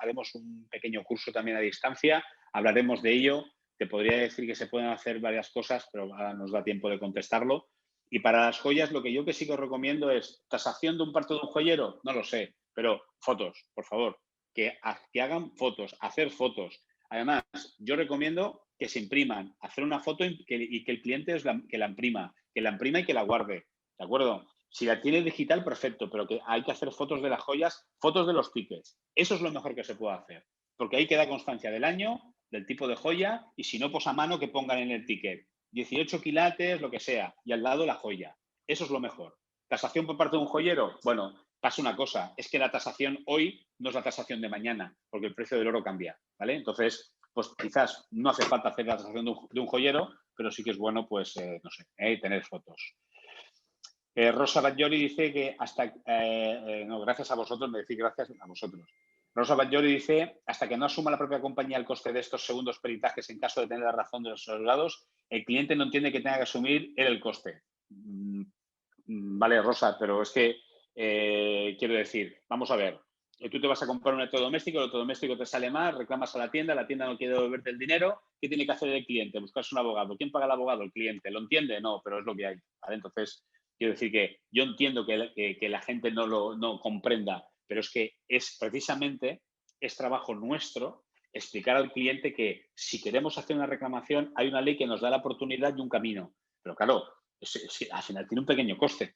pequeño curso también a distancia. Hablaremos de ello. Te podría decir que se pueden hacer varias cosas, pero ahora nos da tiempo de contestarlo. Y para las joyas, lo que yo sí que os recomiendo es tasación de un parto de un joyero, no lo sé, pero fotos, por favor, que hagan fotos, hacer fotos. Además, yo recomiendo que se impriman, hacer una foto y que el cliente que la imprima y que la guarde, ¿de acuerdo? Si la tiene digital, perfecto, pero que hay que hacer fotos de las joyas, fotos de los tickets. Eso es lo mejor que se puede hacer, porque ahí queda constancia del año, del tipo de joya y si no, pues a mano que pongan en el ticket 18 quilates, lo que sea, y al lado la joya. Eso es lo mejor. ¿Tasación por parte de un joyero? Bueno, pasa una cosa, es que la tasación hoy no es la tasación de mañana, porque el precio del oro cambia, ¿vale? Entonces, pues quizás no hace falta hacer la tasación de un joyero, pero sí que es bueno, pues, no sé, tener fotos. Rosa Batllori dice que no, gracias a vosotros, me decís gracias a vosotros. Rosa Batllori dice, hasta que no asuma la propia compañía el coste de estos segundos peritajes en caso de tener la razón de los asegurados, el cliente no entiende que tenga que asumir él el coste. Vale, Rosa, pero es que quiero decir, vamos a ver, tú te vas a comprar un electrodoméstico, el electrodoméstico te sale mal, reclamas a la tienda no quiere devolverte el dinero, ¿qué tiene que hacer el cliente? Buscarse un abogado. ¿Quién paga el abogado? El cliente. ¿Lo entiende? No, pero es lo que hay. ¿Vale? Entonces, quiero decir que yo entiendo que la gente no comprenda, pero es que precisamente es trabajo nuestro explicar al cliente que si queremos hacer una reclamación hay una ley que nos da la oportunidad y un camino. Pero claro, al final tiene un pequeño coste.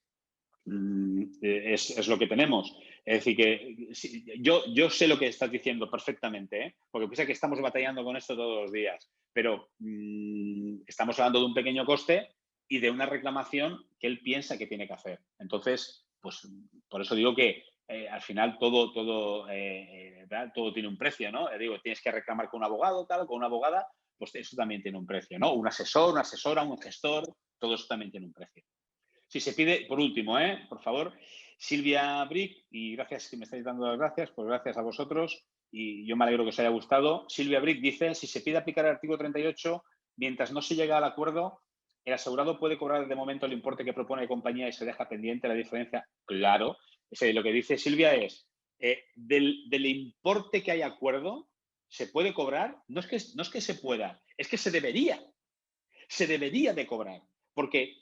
es lo que tenemos. Es decir, que yo sé lo que estás diciendo perfectamente, porque piensa que estamos batallando con esto todos los días, pero estamos hablando de un pequeño coste y de una reclamación que él piensa que tiene que hacer. Entonces, pues por eso digo que al final todo tiene un precio, ¿no? Digo, tienes que reclamar con un abogado, tal, con una abogada, pues eso también tiene un precio, ¿no? Un asesor, una asesora, un gestor, todo eso también tiene un precio. Si se pide, por último, por favor, Silvia Brick, y gracias que me estáis dando las gracias, pues gracias a vosotros y yo me alegro que os haya gustado. Silvia Brick dice, si se pide aplicar el artículo 38, mientras no se llega al acuerdo, el asegurado puede cobrar de momento el importe que propone la compañía y se deja pendiente la diferencia. Claro, lo que dice Silvia es, del importe que hay acuerdo, se puede cobrar, no es que se pueda, es que se debería de cobrar, porque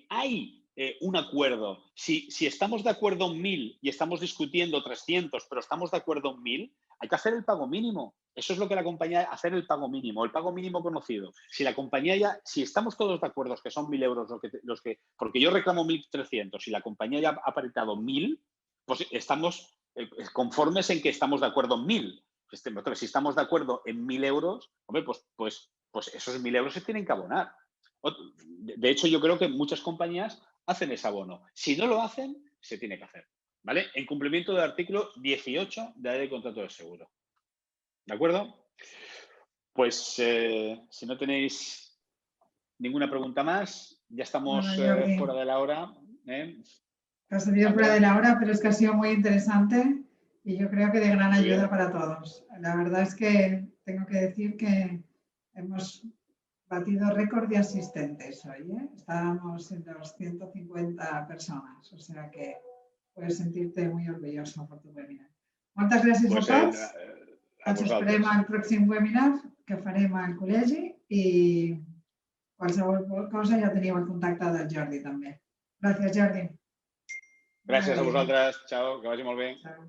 hay un acuerdo. Si estamos de acuerdo en 1.000 y estamos discutiendo 300, pero estamos de acuerdo en 1.000, hay que hacer el pago mínimo. Eso es lo que la compañía, hacer el pago mínimo conocido. Si la compañía si estamos todos de acuerdo que son 1.000 euros porque yo reclamo 1.300 y la compañía ya ha pactado 1.000, pues estamos conformes en que estamos de acuerdo en 1.000. Si estamos de acuerdo en 1.000 euros, hombre, pues esos 1.000 euros se tienen que abonar. De hecho, yo creo que muchas compañías hacen ese abono. Si no lo hacen, se tiene que hacer, ¿vale? En cumplimiento del artículo 18 de la Ley de Contrato de Seguro. ¿De acuerdo? Pues si no tenéis ninguna pregunta más, ya estamos fuera de la hora. Ha salido fuera de la hora, pero es que ha sido muy interesante y yo creo que de gran ayuda para todos. La verdad es que tengo que decir que hemos batido récord de asistentes hoy, ¿eh? Estábamos en los 150 personas, o sea que puedes sentirte muy orgulloso por tu webinar. Moltes gràcies a tots. Ens esperem al pròxim webinar que farem al col·legi i qualsevol cosa ja teniu el contacte del Jordi també. Gràcies, Jordi. Gràcies a vosaltres. Ciao, que vagi molt bé. Ciao.